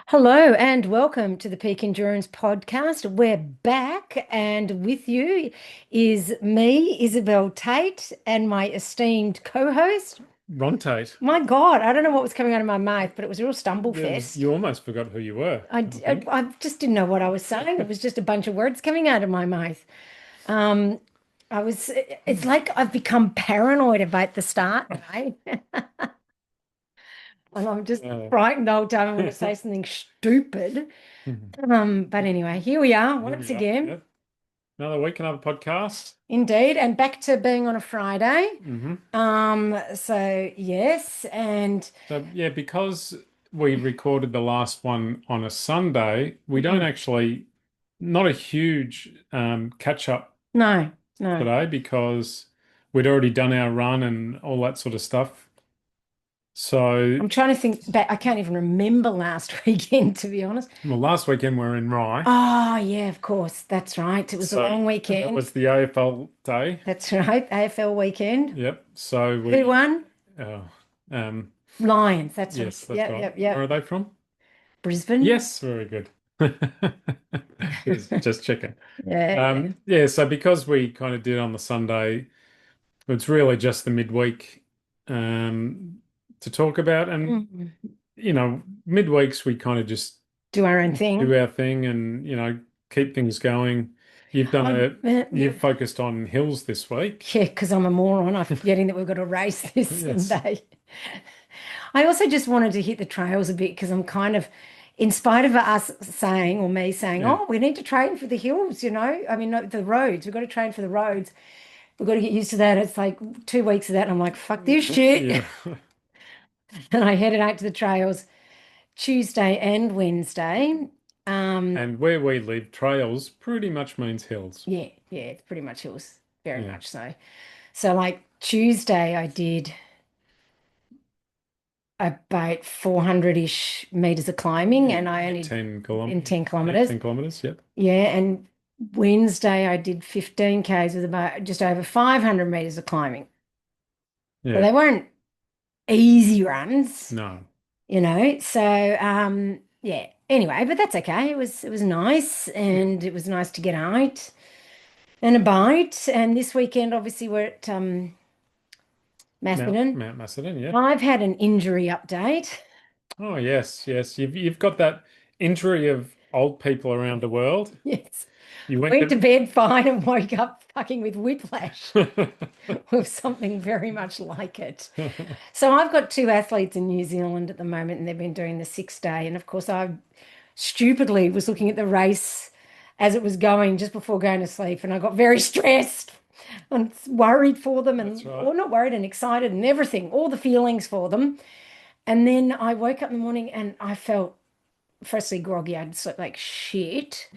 Hello and welcome to the Peak Endurance Podcast. We're back, and with you is me, Isabel Tate, and my esteemed co-host. Ron Tate. My God, I don't know what was coming out of my mouth, but it was a real stumble fest. You almost forgot who you were, I think. I just didn't know what I was saying. It was just a bunch of words coming out of my mouth. Um, it's like I've become paranoid about the start, right? And I'm just Uh, frightened the whole time I'm going to say something stupid. here But anyway, here we are once we are. again. Yep. Another week, another podcast. Indeed, and back to being on a Friday. hmm So yes, and So, yeah, because we recorded the last one on a Sunday, we don't mm, actually, not a huge catch up no, no. today because we'd already done our run and all that sort of stuff. So, I'm trying to think back. I can't even remember last weekend, to be honest. well, last weekend we were in Rye. Oh, yeah, of course. That's right. It was a So long that weekend. was the AFL day. That's right. AFL weekend. Yep. So Who we, won? uh, um, Lions. That's right. Yes, that's Yep, right. yep, Where are yep. they from? Brisbane. Yes, very good. Just checking. Yeah, yeah. Yeah, so because we kind of did on the Sunday, it's really just the midweek to talk about. And, Mm. midweeks we kind of just Do our own do thing. our thing and, keep things going. You've done I, you've focused on hills this week. yeah, because I'm a moron. I'm forgetting that we've got a race this Yes. Sunday. I also just wanted to hit the trails a bit because I'm kind of, in spite of us saying, or me saying, Yeah. oh, we need to train for the hills, I mean, no, the roads. We've got to train for the roads. We've got to get used to that. It's like 2 weeks of that, and I'm like, fuck this shit. Yeah. And I headed out to the trails Tuesday and Wednesday. Um, And where we live, trails pretty much means hills. yeah, yeah, it's pretty much hills, very Yeah. much so. So, like Tuesday, I did about 400-ish meters of climbing, Yeah, and I only 10 in kilometers. 10 Yeah, kilometers. 10 kilometers. Yep. Yeah, and Wednesday I did 15 Ks with about just over 500 meters of climbing. So Yeah. they weren't easy runs, No. So yeah. Anyway, but that's okay. It was nice, Yeah. and it was nice to get out and about. And this weekend, obviously, we're at Macedon. Mount Macedon. Yeah. I've had an injury update. Oh, yes. Yes. You've got that injury of old people around the world. Yes. You went Went to to. bed fine and woke up fucking with whiplash with something very much like it. So I've got two athletes in New Zealand at the moment, and they've been doing the 6 day. And of course, I stupidly was looking at the race as it was going just before going to sleep, and I got very stressed and worried for them, That's and right. or not worried and excited and everything, all the feelings for them. And then I woke up in the morning and I felt firstly groggy. I'd slept like shit.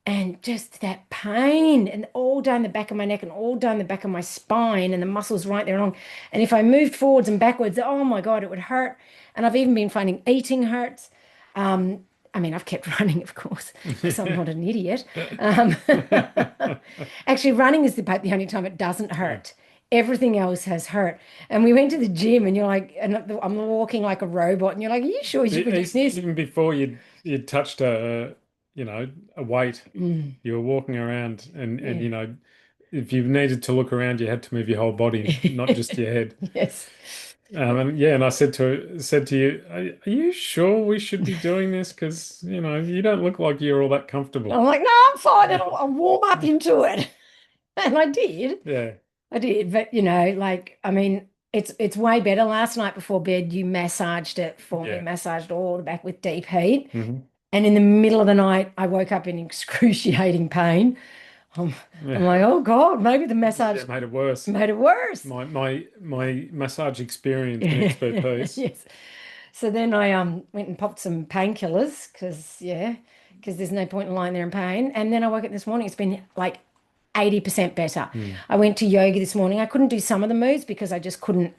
And just that pain, and all down the back of my neck and all down the back of my spine, and the muscles right there along. And if I moved forwards and backwards, oh my God, it would hurt. And I've even been finding eating hurts. I mean, I've kept running, of course, because I'm not an idiot. Um, actually, running is about the only time it doesn't Yeah. hurt. Everything else has hurt. And we went to the gym, and you're like, and I'm walking like a robot, and you're like, are you sure you could do this? Even before you'd touched a weight, Mm, you were walking around and yeah. if you needed to look around, you had to move your whole body, not just your head. Yes. And yeah, and I said to you, are you sure we should be doing this? Because, you don't look like you're all that comfortable. I'm like, no, I'm fine. I'll warm up into it. And I did. Yeah. I did. But like, I mean, it's way better. Last night before bed, you massaged it for me, Yeah. massaged all the back with deep heat. hmm And in the middle of the night, I woke up in excruciating pain. I'm, I'm Yeah. like, oh God, maybe the massage Yeah, made it worse. made it worse. My massage experience and expertise. Yes. So then I went and popped some painkillers because there's no point in lying there in pain. And then I woke up this morning, it's been like 80% better. Hmm. I went to yoga this morning. I couldn't do some of the moves because I couldn't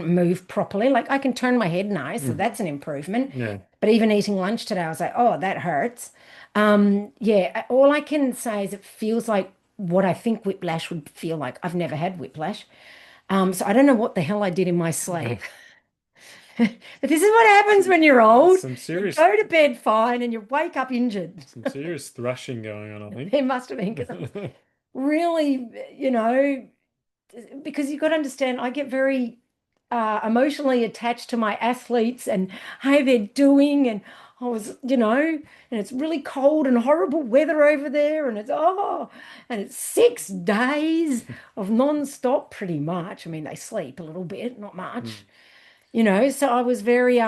move properly. Like I can turn my head now, so Hmm. that's an improvement. Yeah. But even eating lunch today, I was like, oh, that hurts. Yeah, all I can say is it feels like what I think whiplash would feel like. I've never had whiplash. So I don't know what the hell I did in my sleep. But this is what happens when you're old. some You serious go to bed fine and you wake up injured. some serious thrashing going on, I There must have been because I'm think. really, because you've got to understand, I get very emotionally attached to my athletes and how they're doing. And I was, and it's really cold and horrible weather over there. And it's 6 days of non-stop pretty much. I mean, they sleep a little bit, not much, Mm. so I was very,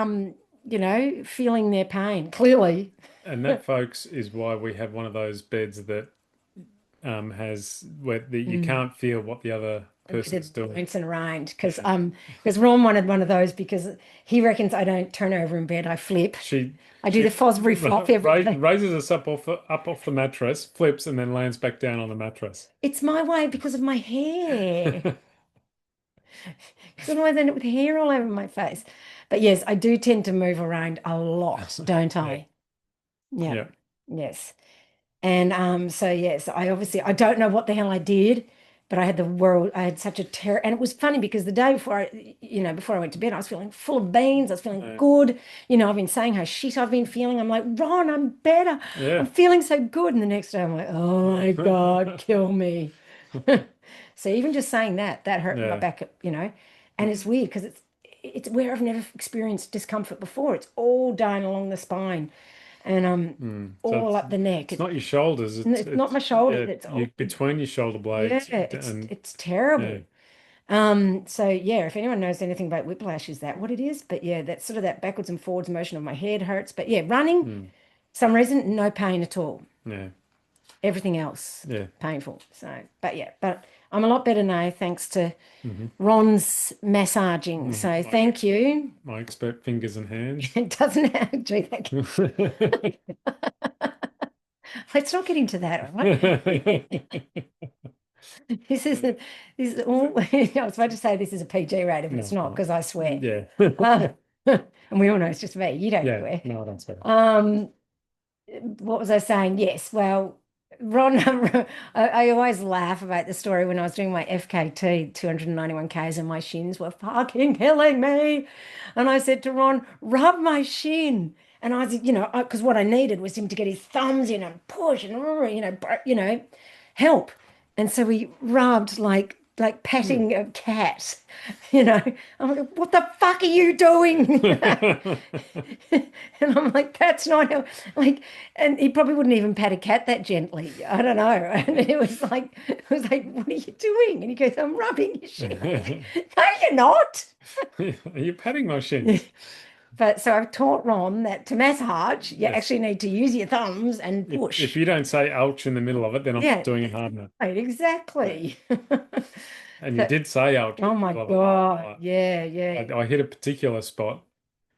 feeling their pain, clearly. And that, folks, is why we have one of those beds that has where you Mm. can't feel what the other The person's doing. bouncing around Yeah. because Ron wanted one of those because he reckons I don't turn over in bed, I flip. She I do the she Fosbury flop everything. raises us up off the mattress, flips, and then lands back down on the mattress. It's my way because of my hair. Because otherwise I end up with hair all over my face. But yes, I do tend to move around a lot, don't Yeah, I? Yeah. yeah. Yes. And so yes, I don't know what the hell I did, but I had such a terror. And it was funny because the day before before I went to bed, I was feeling full of beans, I was feeling Uh, good. I've been saying how shit I've been feeling. I'm like, Ron, I'm better. I'm yeah. feeling so good. And the next day I'm like, oh my God, kill me. So even just saying that hurt my Yeah. back. And it's weird because it's where I've never experienced discomfort before. It's all down along the spine and So all up the neck. it's not your shoulders, It's not my shoulders. yeah, It's you all, between your shoulder yeah, blades and it's yeah. terrible. So yeah, if anyone knows anything about whiplash, is that what it is? But yeah, that's sort of that backwards and forwards motion of my head hurts. But yeah, running, Mm, some reason, no pain at all. yeah. Everything else Yeah. painful. So, but yeah, but I'm a lot better now thanks to Hmm. Ron's massaging. So My thank you. my expert fingers and hands. It doesn't have to. Let's not get into that, all right? This isn't, this is all, I was about to say this is a PG rated, but it's No, not no. because I swear. Yeah. Uh, and we all know it's just me. You don't Yeah. swear. No, I don't say Um, what was I saying? Yes, well, Ron, I always laugh about the story when I was doing my FKT 291 Ks and my shins were fucking killing me. And I said to Ron, rub my shin. And I was, because what I needed was him to get his thumbs in and push and, help. And so we rubbed like that. patting a cat, you know. I'm like, what the fuck are you doing? And I'm like, that's not how, like, and he probably wouldn't even pat a cat that gently. I don't know. And it was like, what are you doing? And he goes, I'm rubbing your shin. I'm like, no, you're not. Are you patting my shins? But so I've taught Ron that to massage, you Yes. actually need to use your thumbs and If push. you don't say ouch in the middle of it, then I'm not Yeah, doing it hard enough. right, Yeah. exactly. And you So, did say ouch in oh the my middle of it last God. night. Yeah, yeah. I hit a particular spot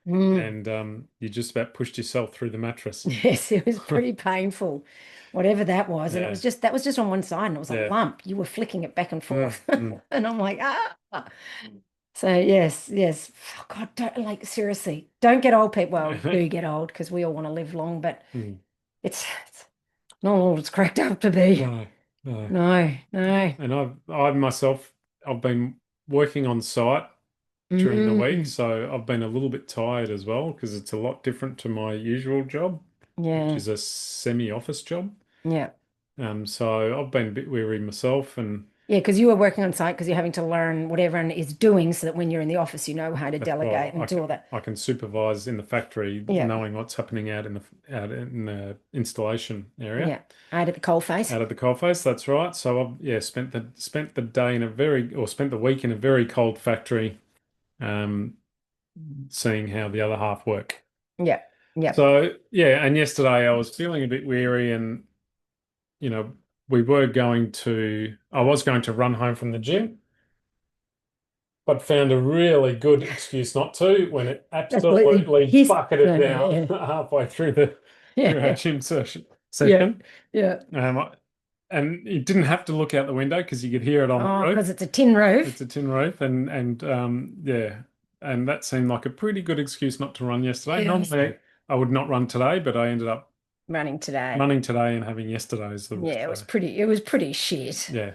Mm. and you just about pushed yourself through the mattress. Yes, it was pretty painful, whatever that was. And Yeah. that was just on one side and it was a Yeah. lump. You were flicking it back and Mm, forth. mm. And I'm like, ah. So yes, yes. Oh, God, don't like seriously, don't get old, people. Well, do get old because we all want to live long, but Mm. it's not all it's cracked up to be. No, no. No, no. And I myself, I've been working on site during the week, Mm, so I've been a little bit tired as well because it's a lot different to my usual job, which yeah, is a semi-office job. yeah. So I've been a bit weary myself, and Yeah, because you were working on site because you're having to learn what everyone is doing so that when you're in the office, you know how to well, delegate and do all that. I can supervise in the factory, Yeah, knowing what's happening out in the installation area, yeah. Out at the coal face. out of the coalface. That's right. So I've spent the day in a very or spent the week in a very cold factory, um, seeing how the other half work. Yeah, yeah. So yeah, and yesterday I was feeling a bit weary, and you know I was going to run home from the gym, but found a really good excuse not to when it Absolutely absolutely pissed. bucketed No, no, down yeah, halfway through our yeah, gym yeah, session. yeah. Um, and you didn't have to look out the window because you could hear it on the Oh, roof. because it's a tin It's roof. a tin roof, and yeah, and that seemed like a pretty good excuse not to run yesterday. Yes. Normally, I would not run today, but I ended up Running today. running today and having yesterday's. Yeah, So it was pretty shit. yeah,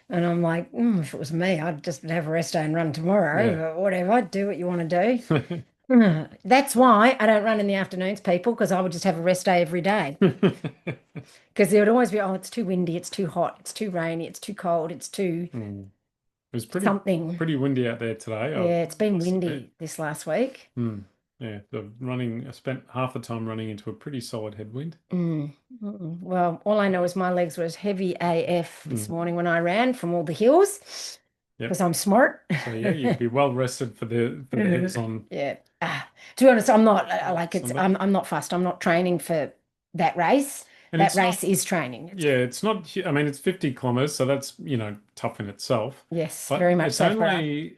And I'm like, if it was me, I'd just have a rest day and run yeah. tomorrow. But whatever, do what you want to do. That's why I don't run in the afternoons, people, because I would just have a rest day every day. Because there would always be, oh, it's too windy, it's too hot, it's too rainy, it's too cold, it's too Mm. It was something. pretty windy out there today. Yeah, it's been Yeah, windy this last week. yeah, I spent half the time running into a pretty solid headwind. Well, all I know is my legs were as heavy AF this Mm. morning when I ran from all the hills because Yep. I'm smart. So yeah, you'd be well rested for the hills on Yeah. To be honest, I'm not like it's Sunday. I'm not fussed. I'm not training for that race. And That it's race not, is training. It's yeah, it's not, I mean, it's 50 kilometers, so that's, tough in itself. yes, But very much it's so for us. only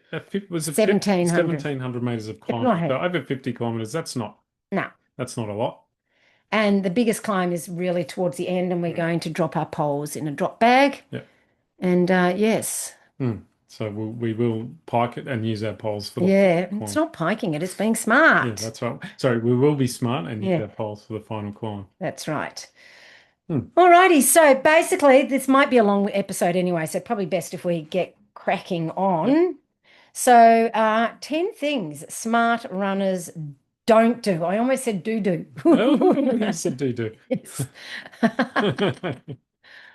was a 1700. 1,700 meters of It's not climbing. So heavy. over 50 kilometers, No. that's not a lot. And the biggest climb is really towards the end, and we're Mm. going to drop our poles in a drop bag. Yeah. And yes, So we will pike it and use our poles for the final yeah, it's climb. not piking it, it's being Yeah, smart. that's right. Sorry, we will be smart and use Yeah, our poles for the final climb. that's right. Hmm. Alrighty, so basically, this might be a long episode anyway, so probably best if we get cracking Yep. on. So, 10 things smart runners don't do. I almost said do. Oh, you said do do. Yes.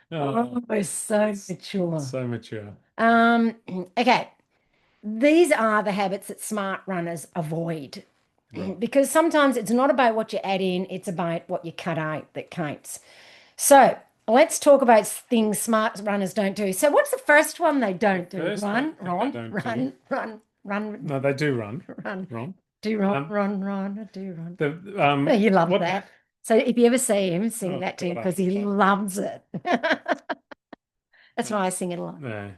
Oh, Oh, we're so mature. so mature. Um, okay. These are the habits that smart runners avoid Right. because sometimes it's not about what you add in, it's about what you cut out that counts. So let's talk about things smart runners don't do. So, what's the first one they The don't do? first Run, thing they run, don't do. run, run, run, No, they do run. run, Run. do run, Um, run, run, do run. the You love what? that. So, if you ever see him, sing Oh that to him God, because he loves it. That's uh, why I sing it a lot. no.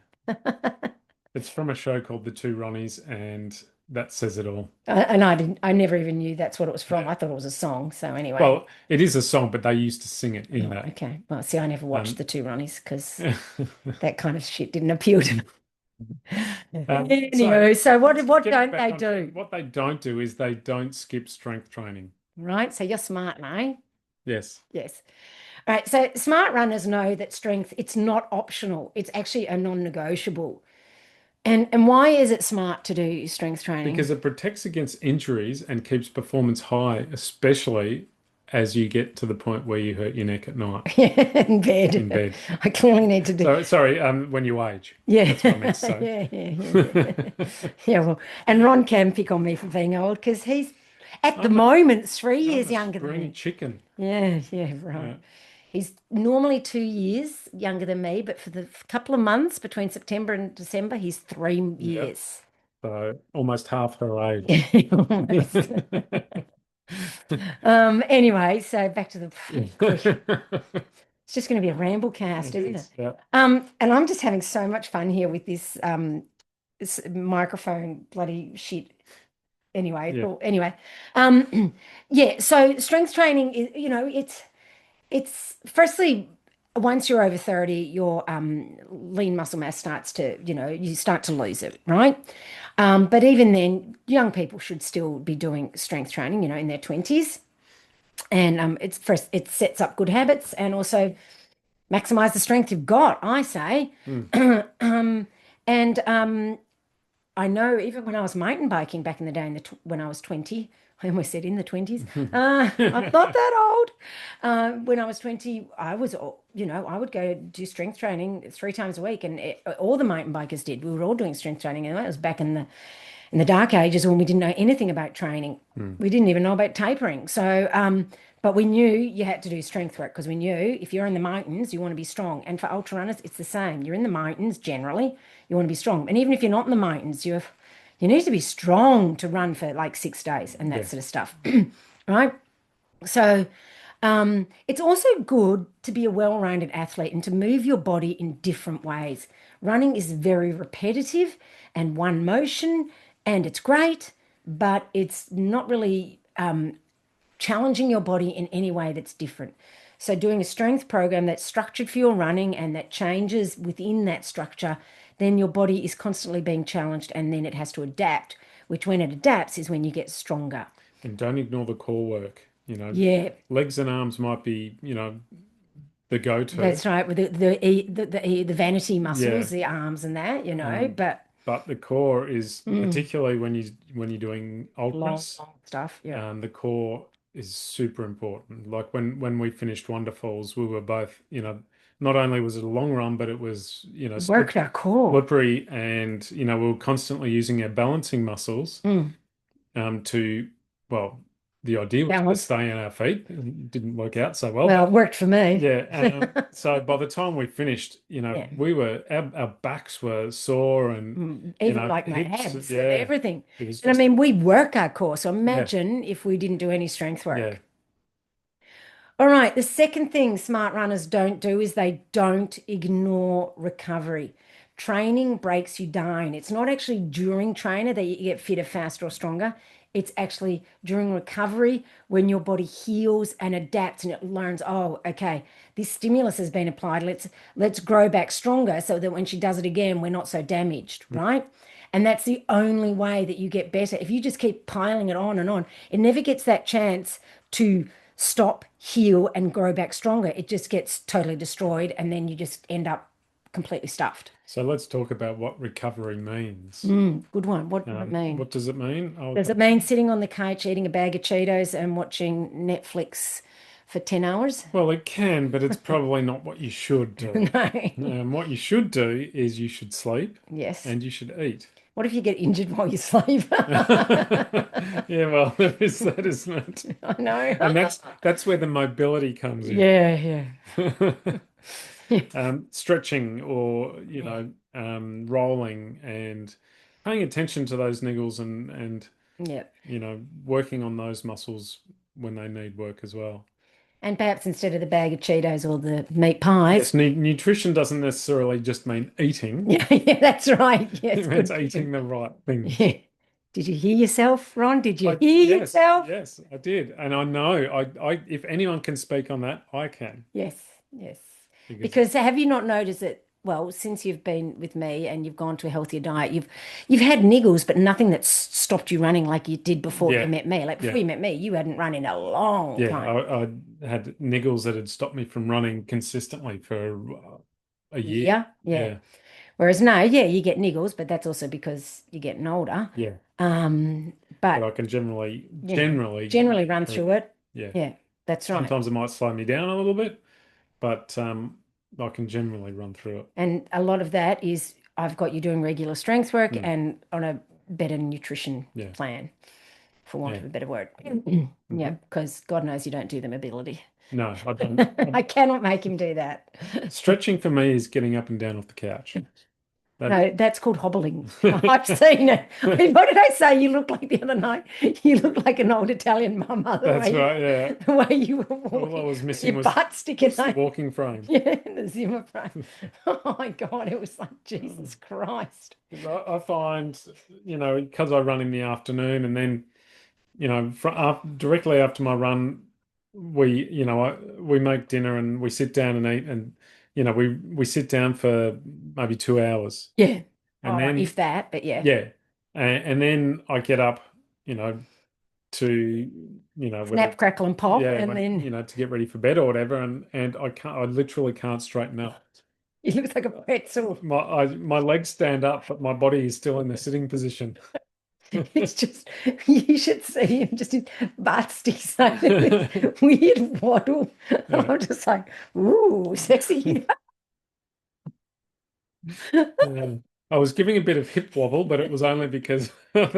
It's from a show called The Two Ronnies, and that says it all. And I never even knew that's what it was from. Yeah. I thought it was a song. So, anyway. Well, it is a song, but they used to sing it in Oh, that. okay. Well, see, I never watched Um, the two Ronnies because that kind of shit didn't appeal to me. so Anyway, so what getting don't back they on track, do? what they don't do is they don't skip strength training. Right? So you're smart now. Yes, Yes. All right. So smart runners know that strength, it's not optional. It's actually a non-negotiable. And why is it smart to do strength because training? it protects against injuries and keeps performance high, especially as you get to the point where you hurt your neck at night In in bed. bed. I clearly need to do. So sorry, when you age. Yeah. That's what I meant to say. Yeah. Yeah, well, and Ron can pick on me for being old because he's at the I'm a moment 3 years I'm a younger than spring me. chicken. Yeah, right. Yeah. He's normally 2 years younger than me, but for the couple of months between September and December, he's three Yep. years. So almost half her age. Almost. Anyway, so back to the it's just going to be a ramble cast, It isn't it? is. Yeah. And I'm just having so much fun here with this microphone bloody shit. Anyway, Yeah. well, anyway, yeah. So strength training is, it's firstly, once you're over 30, your lean muscle mass starts to, you start to lose it, right? But even then, young people should still be doing strength training, in their 20s. And it's first, it sets up good habits and also maximize the strength you've got, I say. Mm. And I know even when I was mountain biking back in the day, when I was 20, I almost said in the 20s. I'm not that old. When I was 20, I would go do strength training 3 times a week, and all the mountain bikers did. We were all doing strength training, and that was back in the dark ages when we didn't know anything about training. Mm. We didn't even know about tapering. So, but we knew you had to do strength work because we knew if you're in the mountains, you want to be strong. And for ultra runners, it's the same. You're in the mountains generally, you want to be strong. And even if you're not in the mountains, you need to be strong to run for like 6 days and that Yeah. sort of stuff, right? So, it's also good to be a well-rounded athlete and to move your body in different ways. Running is very repetitive and one motion, and it's great, but it's not really challenging your body in any way that's different. So, doing a strength program that's structured for your running and that changes within that structure, then your body is constantly being challenged and then it has to adapt, which when it adapts is when you get stronger. And don't ignore the core work. Yeah, Legs and arms might be, the go-to. that's right. With the vanity Yeah. muscles, the arms and that, Um, but but the core is Mm. particularly when you're doing Long, ultras, long stuff. Yeah. the core is super important. Like when we finished Wonderfalls, we were both, not only was it a long run, but it was, Worked our core. slippery, and we were constantly using our balancing muscles Mm. to, well, the idea was to Balance. stay on our feet. It didn't work out so well, Well, but it worked for me. yeah. So by the time we finished, Yeah. we were our backs were sore, and Even like my hips, abs and yeah. everything. It was And I just, mean, we work our core. So yeah, imagine if we didn't do any strength yeah. work. All right, the second thing smart runners don't do is they don't ignore recovery. Training breaks you down. It's not actually during training that you get fitter, faster, or stronger. It's actually during recovery when your body heals and adapts and it learns, oh, okay, this stimulus has been applied. Let's grow back stronger so that when she does it again, we're not so damaged, right? And that's the only way that you get better. If you just keep piling it on and on, it never gets that chance to stop, heal, and grow back stronger. It just gets totally destroyed, and then you just end up completely stuffed. So let's talk about what recovery means. Good one. What does it mean? What does it mean? Does it mean sitting on the couch eating a bag of Cheetos and watching Netflix for 10 hours? Well, it can, but it's probably not what you should do. No. What you should do is you should sleep Yes. and you should eat. What if you get injured while you sleep? Yeah, well, there is that, isn't it? I know. And that's where the mobility comes in. Yeah, yeah. Stretching, or Yeah. rolling, and paying attention to those niggles, and Yeah. working on those muscles when they need work as well. And perhaps instead of the bag of Cheetos or the meat Yes, pies. nutrition doesn't necessarily just mean eating. Yeah, yeah, that's right. Yes, It means good. eating the right things. Yeah. Did you hear yourself, Ron? Did you I hear Yes, yourself? yes, I did, and I know I if anyone can speak on that, I can, Yes, yes. because Because have you not noticed that, well, since you've been with me and you've gone to a healthier diet, you've had niggles, but nothing that's stopped you running like you did before you yeah, met me. Like before yeah, you met me, you hadn't run in a long yeah. time. I had niggles that had stopped me from running consistently for a year. Yeah, yeah. Yeah, Whereas now, yeah, you get niggles, but that's also because you're getting older. yeah. Um, But but I can you know, generally generally run through. through it. Yeah. Yeah, that's right. Sometimes it might slow me down a little bit, but I can generally run through it. And a lot of that is I've got you doing regular strength work Mm, and on a better nutrition yeah, plan, for want yeah. of a better word. Yeah, Hmm. because God knows you don't do the mobility. No, I don't. I cannot make him do that. Stretching for me is getting up and down off the couch. That No, that's called hobbling. I've seen it. What did I say? You look like the other night. You look like an old Italian mama, that's right. Yeah. the way you were All I walking was with missing your was butt sticking the out. walking frame. Yeah, the Zimmer frame. Oh my God, it was like Jesus Christ. I find, because I run in the afternoon, and then, directly after my run, we make dinner and we sit down and eat, and we sit down for maybe 2 hours, Yeah. and Oh, then if that, but yeah. yeah, and then I get up, to whether Snap, crackle, and pop, yeah, and when then to get ready for bed or whatever, and I literally can't straighten up. he looks like a pretzel. My legs stand up, but my body is still in the sitting position. It's just, you should see him just his butt sticks out in this weird waddle. Yeah. I'm just like, ooh, sexy. Yeah. I was giving a bit of hip wobble, but it was only because I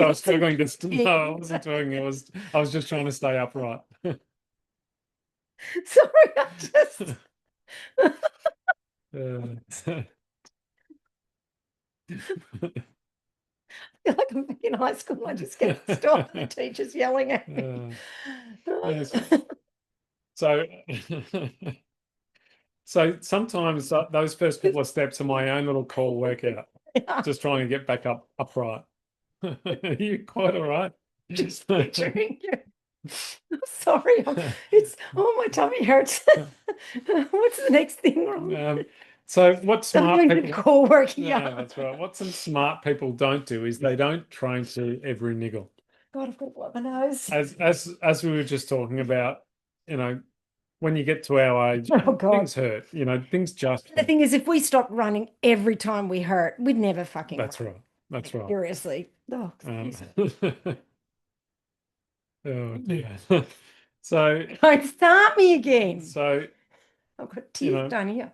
was struggling to. No, I wasn't doing it. I was just trying to stay upright. Sorry, I just Uh, feel like I'm back in high school. I just get stopped and the teacher's yelling at me. yes. So, so sometimes those first couple of steps are my own little core workout, Yeah, just trying to get back up upright. You're quite all right. just picturing you. I'm sorry, it's my tummy hurts. What's the next thing wrong? So what I'm smart doing the people? core work. Yeah, Yeah. that's right. What some smart people don't do is they don't train to every niggle. God, I've got to blow my nose. As we were just talking about, when you get to our age, Oh God. things hurt. Things just The hurt. thing is, if we stopped running every time we hurt, we'd never fucking That's run. right. That's right. Seriously. Oh, Um, excuse me. oh dear. So, Don't start me again. so I've got you teeth know, down here.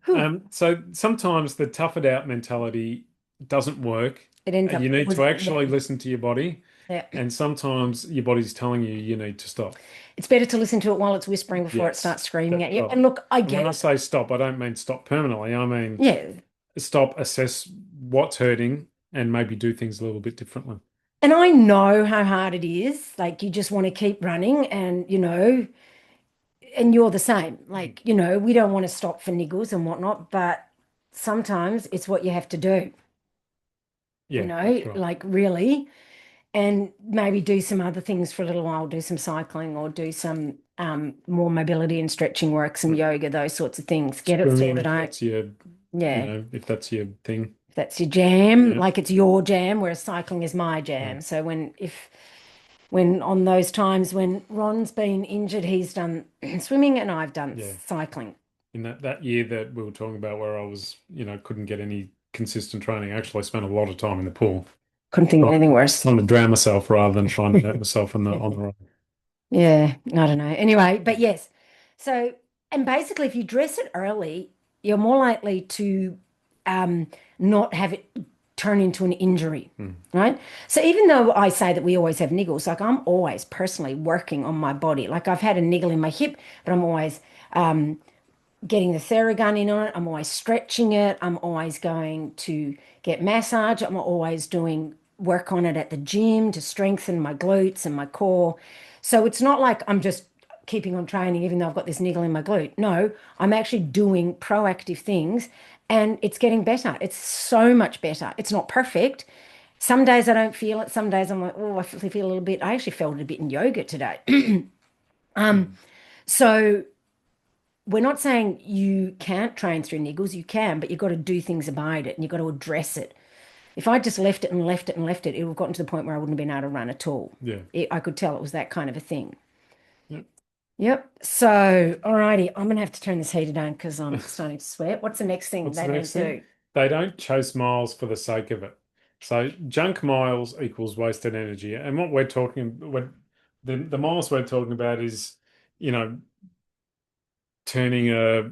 Whew. so sometimes the tough it out mentality doesn't work. It ends You up, need was to it? actually listen to your body, Yeah. and sometimes your body's telling you you need to stop. It's better to listen to it while it's whispering before it Yes, starts screaming at that's you. right. And look, I And when get I it. say stop, I don't mean stop permanently. I mean Yeah. stop, assess what's hurting, and maybe do things a little bit differently. And I know how hard it is. Like you just want to keep running and, and you're the same. Like, we don't want to stop for niggles and whatnot, but sometimes it's what you have to do, Yeah, that's right. like really. And maybe do some other things for a little while, do some cycling or do some more mobility and stretching work, some yoga, those sorts of things. Get it Swimming, sorted if out. that's your, Yeah. if that's your thing. If that's your jam, Yeah. like it's your jam, whereas cycling is my Mm. jam. So when on those times when Ron's been injured, he's done swimming and I've done Yeah. cycling. In that year that we were talking about where I was, couldn't get any consistent training, I actually spent a lot of time in the pool Couldn't think of anything worse. trying to drown myself rather than trying to hurt myself on the road. Yeah, I don't know. Anyway, but yes. So, and basically, if you dress it early, you're more likely to um, not have it turn into an injury, Mm. right? So, even though I say that we always have niggles, like I'm always personally working on my body. Like I've had a niggle in my hip, but I'm always getting the Theragun in on it. I'm always stretching it. I'm always going to get massage. I'm always doing work on it at the gym to strengthen my glutes and my core. So it's not like I'm just keeping on training even though I've got this niggle in my glute. No, I'm actually doing proactive things and it's getting better. It's so much better. It's not perfect. Some days I don't feel it. Some days I'm like, oh, I feel a little bit. I actually felt it a bit in yoga today. Mm. So we're not saying you can't train through niggles, you can, but you've got to do things about it and you've got to address it. If I just left it and left it and left it, it would have gotten to the point where I wouldn't have been able to run at all. Yeah. I could tell it was that kind of a thing. Yep. Yep. So, alrighty, I'm gonna have to turn this heater down because I'm starting to sweat. What's the next thing What's they the don't next thing? do? They don't chase miles for the sake of it. So junk miles equals wasted energy. And what we're talking, what the miles we're talking about is, you know, turning a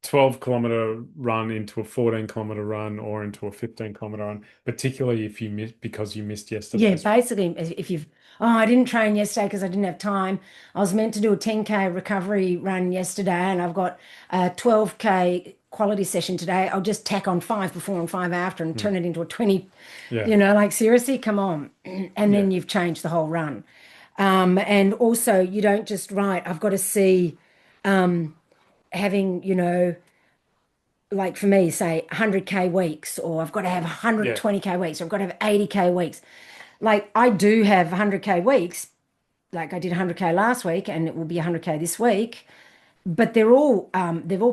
12-kilometer run into a 14-kilometer run or into a 15-kilometer run, particularly if you miss because you missed Yeah, yesterday's. basically, if you've, oh, I didn't train yesterday because I didn't have time. I was meant to do a 10K recovery run yesterday, and I've got a 12K quality session today. I'll just tack on five before and five after and Hmm. turn it into a 20. Yeah. Like seriously, come on. And Yeah. then you've changed the whole run. And also, you don't just write, I've got to see having, like for me, say 100K weeks, or I've got to have Yeah. 120K weeks, or I've got to have 80K weeks. Like I do have 100K weeks, like I did 100K last week and it will be 100K this week, but they're all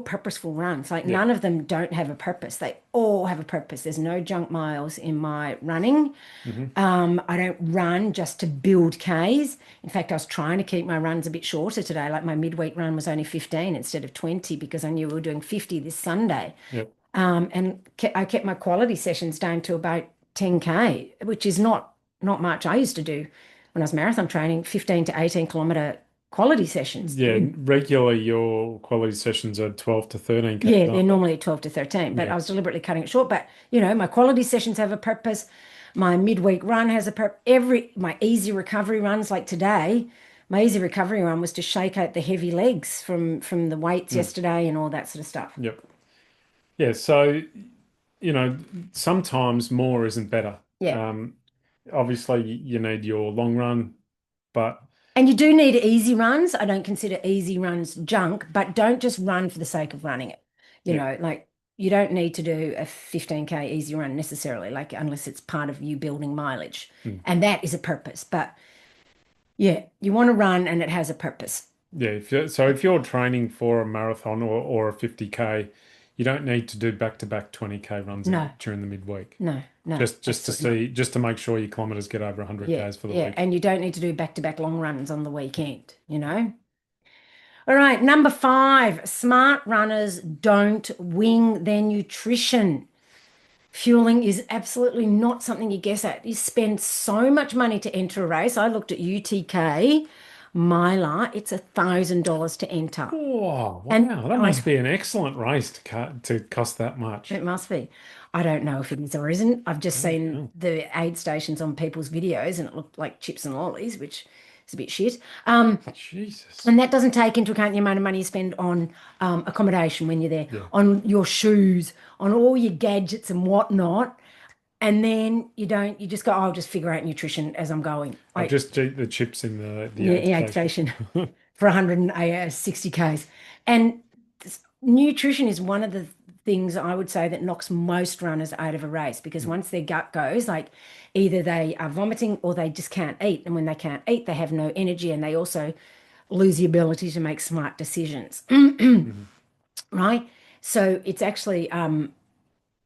purposeful runs. Like Yeah. none of them don't have a purpose. They all have a purpose. There's no junk miles in my running. Hmm. I don't run just to build Ks. In fact, I was trying to keep my runs a bit shorter today. Like my midweek run was only 15 instead of 20 because I knew we were doing 50 this Sunday. Yeah. And I kept my quality sessions down to about 10K, which is not much. I used to do when I was marathon training, 15 to 18 kilometer quality sessions. Yeah. Regularly, your quality sessions are 12 to 13K, Yeah, they're aren't they? normally 12 to 13, but Yeah. I was deliberately cutting it short. But my quality sessions have a purpose. My midweek run has a purpose. My easy recovery runs, like today, my easy recovery run was to shake out the heavy legs from the weights Mm. yesterday and all that sort of stuff. Yep. Yeah. So, you know, sometimes more isn't better. Yeah. Um, Obviously, you need your long run, but And you do need easy runs. I don't consider easy runs junk, but don't just run for the sake of running it. yeah. Like you don't need to do a 15K easy run necessarily, like unless it's part of you building mileage. Mm. And that is a purpose. But yeah, you want to run and it has a purpose. Yeah, if you're training for a marathon or a 50K, you don't need to do back-to-back 20K runs No, during the midweek. no, no, Just to absolutely not. see, just to make sure your kilometers get over 100 Yeah, Ks for the yeah. week. And you don't need to do back-to-back long runs on the weekend. All right, number 5, smart runners don't wing their nutrition. Fueling is absolutely not something you guess at. You spend so much money to enter a race. I looked at UTK, Mylar, it's $1,000 to enter. Oh, And wow. That I must be an excellent race to cost that much. It must be. I don't know if it is or isn't. I've just Bloody seen hell. the aid stations on people's videos and it looked like chips and lollies, which is a bit shit. Um, Jesus. and that doesn't take into account the amount of money you spend on accommodation when you're there, Yeah. on your shoes, on all your gadgets and whatnot. And then you just go, "Oh, I'll just figure out nutrition as I'm going." I'll Like, just eat the chips in the yeah, aid yeah, aid station. station for 160 Ks. And nutrition is one of the things I would say that knocks most runners out of a race because once their gut goes, like either they are vomiting or they just can't eat. And when they can't eat, they have no energy and they also lose the ability to make smart decisions, Mhm. right? So it's actually, and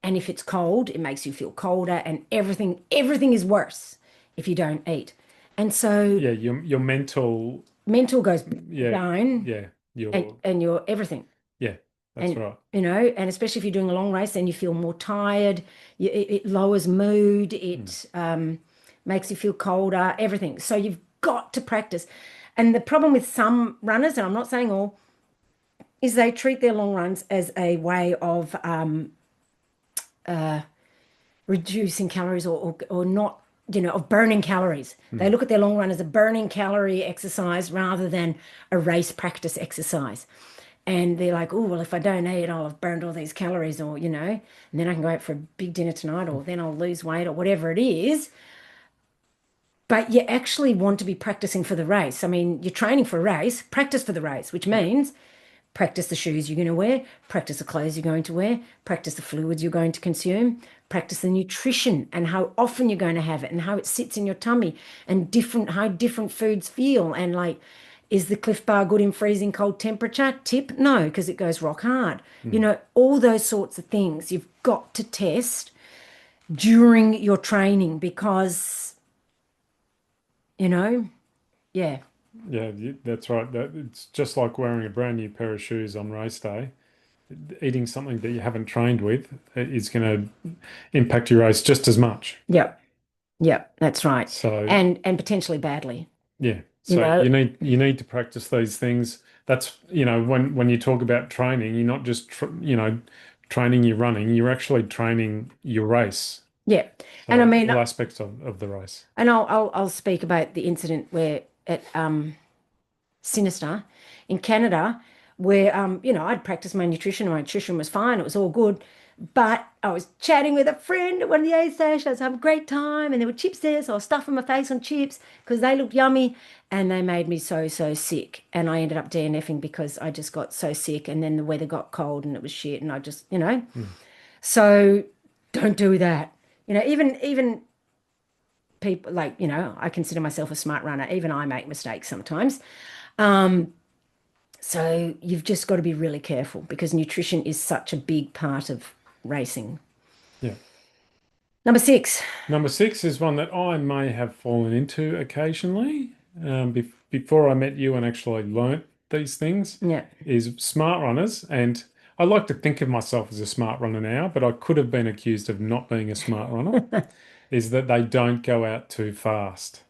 if it's cold, it makes you feel colder and everything is worse if you don't eat. And so Yeah, your mental, mental goes yeah, down yeah, and, your and your everything. yeah, that's And right. and especially if you're doing a long race, then you feel more tired. It lowers mood. Mm. It makes you feel colder. Everything. So you've got to practice. And the problem with some runners, and I'm not saying all, is they treat their long runs as a way of reducing calories or not, of burning calories. They Mm. look at their long run as a burning calorie exercise rather than a race practice exercise. And they're like, oh, well, if I don't eat, I'll have burned all these calories, or, and then I can go out for a big dinner tonight, or then I'll lose weight, or whatever it is. But you actually want to be practicing for the race. I mean, you're training for a race, practice for the race, which Yeah. means practice the shoes you're going to wear, practice the clothes you're going to wear, practice the fluids you're going to consume, practice the nutrition and how often you're going to have it and how it sits in your tummy and how different foods feel. And like, is the Cliff Bar good in freezing cold temperature? Tip, no, because it goes rock hard. Mm. All those sorts of things you've got to test during your training because, you know, yeah, Yeah, that's right. It's just like wearing a brand new pair of shoes on race day. Eating something that you haven't trained with is going to impact your race just as much. yep, yep, that's right. So And potentially badly, yeah, you so know. you need to practice these things. That's, when you talk about training, you're not just training your running, you're actually training your race. Yeah. And I So mean, all aspects of the race. and I'll speak about the incident where at Sinister in Canada, where I'd practiced my nutrition was fine, it was all good. But I was chatting with a friend at one of the aid stations. I was having a great time, and there were chips there, so I was stuffing my face on chips because they looked yummy, and they made me so sick. And I ended up DNFing because I just got so sick, and then the weather got cold and it was shit, and I just. Mm. So don't do that. Even people like, I consider myself a smart runner. Even I make mistakes sometimes. So you've just got to be really careful because nutrition is such a big part of racing. Yeah. Number six. Number six is one that I may have fallen into occasionally. Before I met you and actually learnt these things, Yeah. is smart runners. And I like to think of myself as a smart runner now, but I could have been accused of not being a smart runner, is that they don't go out too fast.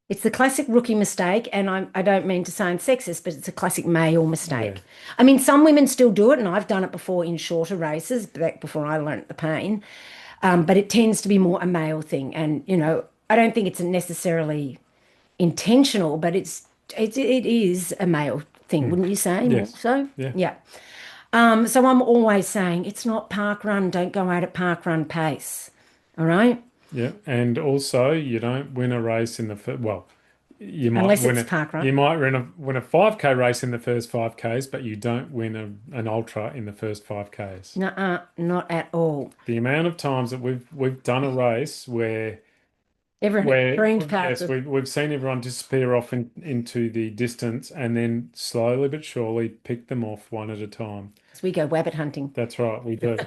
It's the classic rookie mistake, and I don't mean to sound sexist, but it's a classic male Yeah. mistake. I mean, some women still do it, and I've done it before in shorter races, back before I learnt the pain. But it tends to be more a male thing, and I don't think it's necessarily intentional, but it is a male thing, Mm. wouldn't you say? More Yes. so, Yeah. yeah. So I'm always saying it's not park run. Don't go out at park run pace. All right, Yeah. And also, you don't win a race in the first, well, unless it's park run. you might win a 5K race in the first 5Ks, but you don't win an ultra in the first 5Ks. Nuh-uh, not at all. The amount of times that we've done a race Everyone where screamed past yes, us we've seen everyone disappear off into the distance and then slowly but surely pick them off one at a time. as we go wabbit hunting. That's right, we do.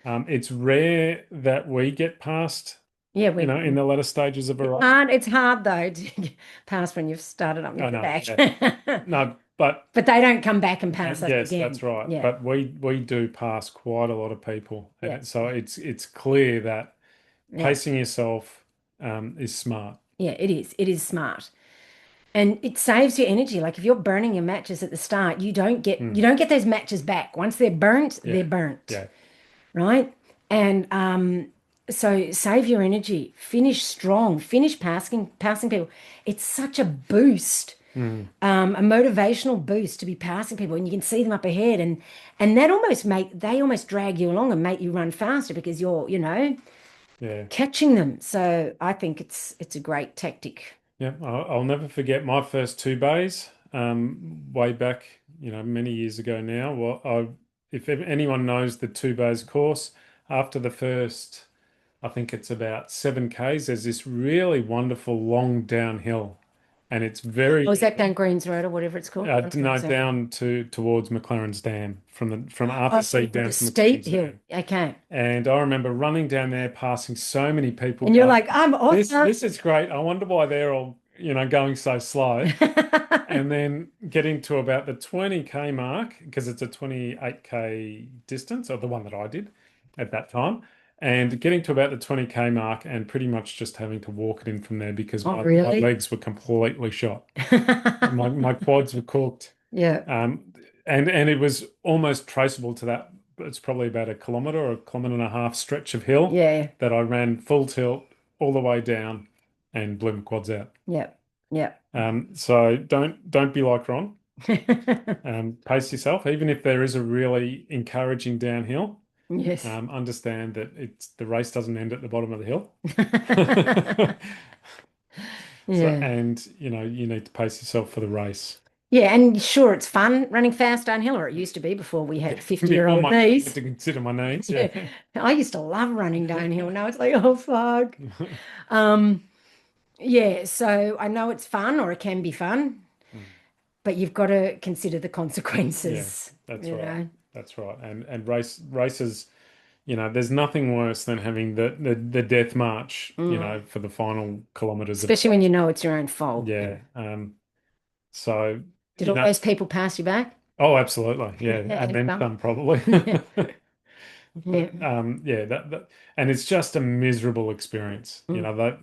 It's rare that we get past, Yeah, in the latter stages of a race. it's hard though to pass when you've started up and I you're know, back. yeah. No, but But they don't come back and pass us yes, that's again. right. Yeah, But we do pass quite a lot of people, yeah, and so it's clear that yeah, pacing yourself is smart. yeah. It is. It is smart. And it saves you energy. Like if you're burning your matches at the start, you Mm, don't get those matches back. Once they're burnt, they're yeah, burnt, yeah, right? And so save your energy. Finish strong. Finish passing people. It's such a boost, mm, a motivational boost to be passing people, and you can see them up ahead, and that they almost drag you along and make you run faster because you're, yeah. catching them. So I think it's a great tactic. Yeah, I'll never forget my first two bays, way back, many years ago now. Well, if anyone knows the two bays course, after the first, I think it's about 7Ks, there's this really wonderful long downhill, and it's Oh, is very that down Greens Road or whatever it's called? I'm not no, saying. down towards McLaren's Dam from Arthur Oh, Seat down the to steep McLaren's hill. Dam. Okay. And I remember running down there, passing so many people, And you're going, like, I'm awesome. this is great. I wonder why they're all, going so slow. And then getting to about the 20K mark, because it's a 28K distance, or the one that I did at that time, and getting to about the 20K mark and pretty much just having to walk it in from there because Oh, my really? legs were completely shot. My quads were cooked. Yeah. And it was almost traceable to that. It's probably about a kilometer or a kilometer and a half stretch of hill Yeah. that I ran full tilt all the way down and blew my quads out. Yeah. Yeah. So don't be like Ron. Pace yourself, even if there is a really encouraging downhill. Yes. Understand that the race doesn't end at the bottom of the hill. So, Yeah. and you need to pace yourself for the race. Yeah, and sure, it's fun running fast downhill, or it used to be before we had Yeah, 50-year-old before old my I had knees. to consider my needs. Yeah. Yeah. I used to love running downhill. Now it's like, oh fuck. Um, yeah, so I know it's fun or it can be fun, Mm. but you've got to consider the Yeah, consequences, that's you right. know. That's right. And races, there's nothing worse than having the death march, Mm. for the final kilometers of a Especially when you race. know it's your own fault. Yeah. So, Did all those people pass you back? oh, absolutely. Yeah. Yeah, And and then some. some probably. Yeah. But yeah, and it's just a miserable experience, Mm. that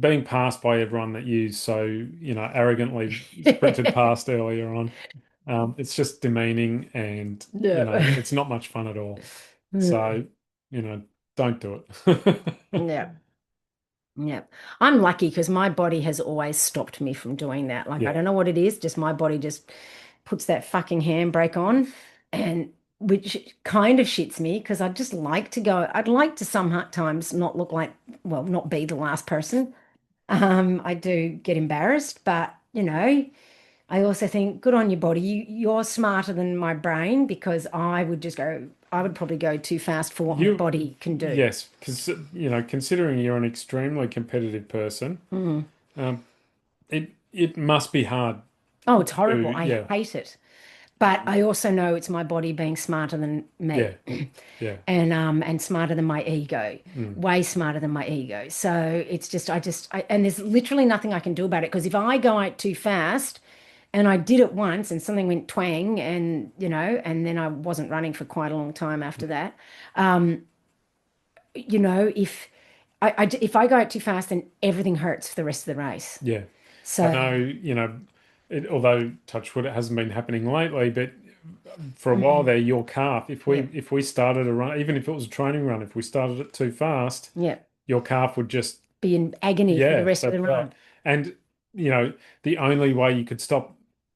being passed by everyone that you so, arrogantly sprinted past earlier on. It's just demeaning and, Yeah. it's not much fun at all. Yeah. So, you know, don't do it. Yeah. Yeah. I'm lucky because my body has always stopped me from doing that. Like, I Yeah. don't know what it is, just my body just puts that fucking handbrake on, and which kind of shits me because I'd just like to go. I'd like to sometimes not look like, well, not be the last person. I do get embarrassed, but I also think good on your body. You're smarter than my brain because I would probably go too fast for what my You, body can do. yes, because, considering you're an extremely competitive person, Mm. um, it must be hard Oh, it's to, horrible. I yeah, hate it. But I also know it's my body being smarter than me yeah, yeah, and smarter than my ego, mm, way smarter than my ego. So it's just and there's literally nothing I can do about it because if I go out too fast and I did it once and something went twang and and then I wasn't running for quite a long time after that. Um, if if I go out too fast, then everything hurts for the rest of the race. yeah. I So know, although touch wood, it hasn't been happening lately, but for a while mm, there, your calf, yeah, if we started a run, even if it was a training run, if we started it too fast, yeah, your calf would just, be in agony for the yeah, rest of that's the right. run. And, the only way you could stop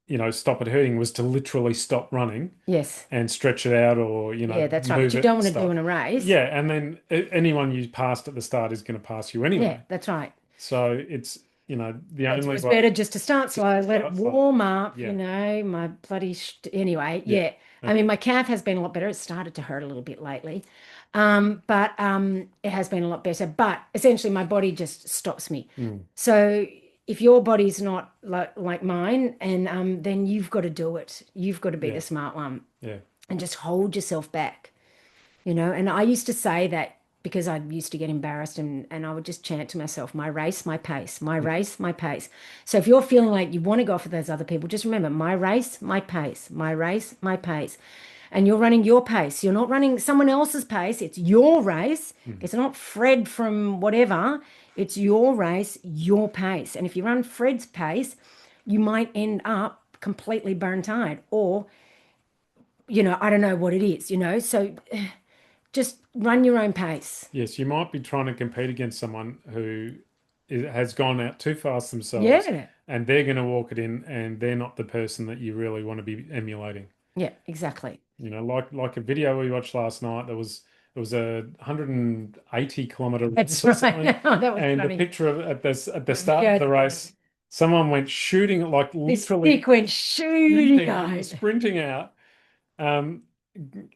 it hurting was to literally stop running Yes. and stretch it out or, Yeah, that's right. But move you it don't and want to do stuff. in a race. Yeah. And then anyone you passed at the start is going to pass you Yeah, anyway. that's right. So it's, the It's only always way better just to start just slow, to let it start slow. warm up, Yeah. my bloody anyway, Yeah. yeah. I That's mean, my right. calf has been a lot better. It started to hurt a little bit lately. But it has been a lot better. But essentially my body just stops me. Mm, So if your body's not like mine, and then you've got to do it. You've got to be the yeah. smart one Yeah. and just hold yourself back. And I used to say that because I used to get embarrassed and I would just chant to myself, my race, my pace, my race, my pace. So if you're feeling like you want to go off with those other people, just remember my race, my pace, my race, my pace. And you're running your pace. You're not running someone else's pace. It's your race. Mm. It's not Fred from whatever. It's your race, your pace. And if you run Fred's pace, you might end up completely burnt out or, I don't know what it is, So just run your own pace. Yes, you might be trying to compete against someone who has gone out too fast themselves, Yeah. and they're going to walk it in, and they're not the person that you really want to be emulating. Yeah, exactly. Like a video we watched last night, it was a 180-kilometer That's race or something, right. Oh, that was and the funny. picture of at the It was start of just the funny. race, someone went shooting, like This literally stick went shooting shooting, out. sprinting out, um,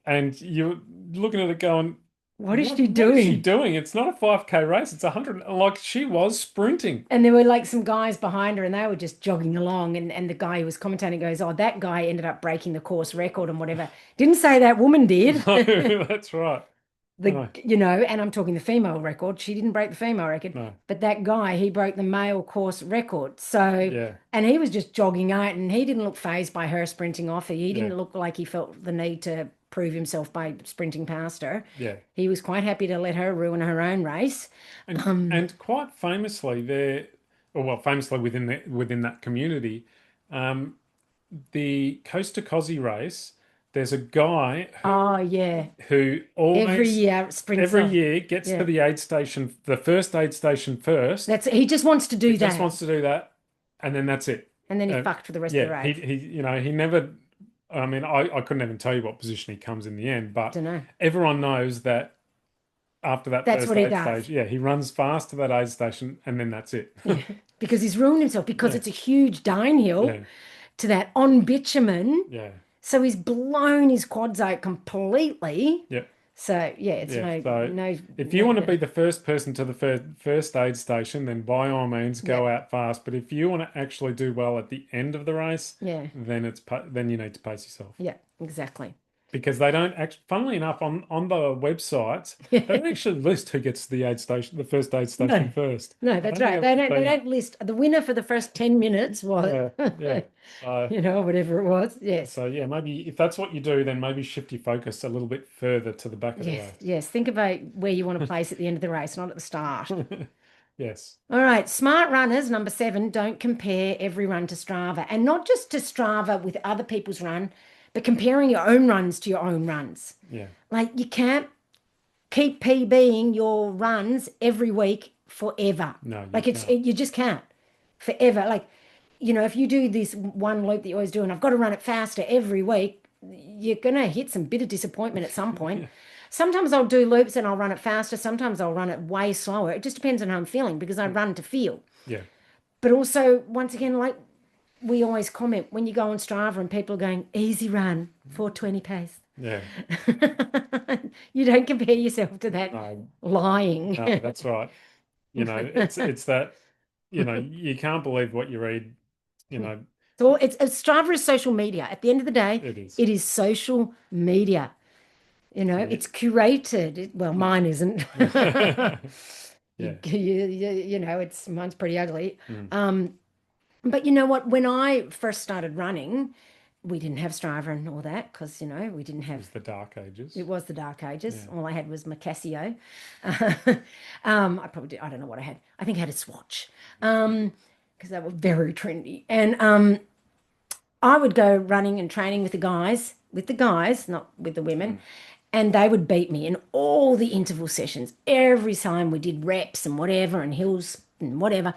and you're looking at it going, What is she what is she doing? doing? It's not a 5K race, it's 100, like she was sprinting. And there were like some guys behind her and they were just jogging along. And the guy who was commentating goes, oh, that guy ended up breaking the course record and whatever. Didn't say that woman did. No, that's right. No, And I'm talking the female record. She didn't break the female record, no, but that guy, he broke the male course record. So, yeah, and he was just jogging out and he didn't look phased by her sprinting off. He yeah, didn't look like he felt the need to prove himself by sprinting past her. yeah. He was quite happy to let her ruin her own race. And quite famously there, or well, famously within that community, um, the Coast to Cozzy race, there's a guy Oh, yeah. who Every always year sprints every off. year gets to Yeah. the aid station, the first aid station first. He just wants to He do just that. wants to do that, and then that's it. And then he Uh, fucked for the rest of the yeah, race. he never. I mean, I couldn't even tell you what position he comes in the end, but Don't know. everyone knows that after that That's first what he aid does. stage, yeah, he runs fast to that aid station, and then that's it. Yeah. Because he's ruined himself because Yeah, it's a huge downhill yeah, to that on bitumen. yeah, So he's blown his quads out completely. yeah, So yeah, it's yeah. So no, if you want to no, be the first person to the first aid station, then by all means yeah, go out fast. But if you want to actually do well at the end of the race, yeah, then then you need to pace yourself. yeah, exactly. Because they don't actually, funnily enough, on the websites, they don't actually list who gets to the aid station, the first aid station No, first. no, I that's don't think right. that's They the don't they thing. don't list the winner for the first 10 minutes was Yeah, yeah. whatever it was. Yes. So yeah, maybe if that's what you do, then maybe shift your focus a little bit further to the back of the Yes, race. yes. Think about where you want to place at the end of the race, not at the start. Yes. All right, smart runners, number 7, don't compare every run to Strava. And not just to Strava with other people's run, but comparing your own runs to your own runs. Yeah. Like you can't keep PBing your runs every week forever. No, you Like can't. you just can't forever. Like, if you do this one loop that you always do, and I've got to run it faster every week, you're gonna hit some bitter disappointment at some point. Yeah. Sometimes I'll do loops and I'll run it faster. Sometimes I'll run it way slower. It just depends on how I'm feeling because I run to feel. Yeah. But also, once again, like we always comment when you go on Strava and people are going, easy run, 420 pace. Yeah. You don't compare yourself to that No, lying. no, that's right. It's that, you can't believe what you read, you know, So Strava is social media. At the end of the day, it is. it is social media. And It's curated. Well, mine isn't. yeah. It's mine's pretty ugly. Mm. But you know what? When I first started running, we didn't have Strava and all that because we didn't It have. was the dark ages. It was the dark ages. Yeah. All I had was my Casio. I probably did. I don't know what I had. I think I had a Swatch because they were very trendy. And I would go running and training with the guys, not with the women, Mm. and they would beat me in all the interval sessions. Every time we did reps and whatever and hills and whatever,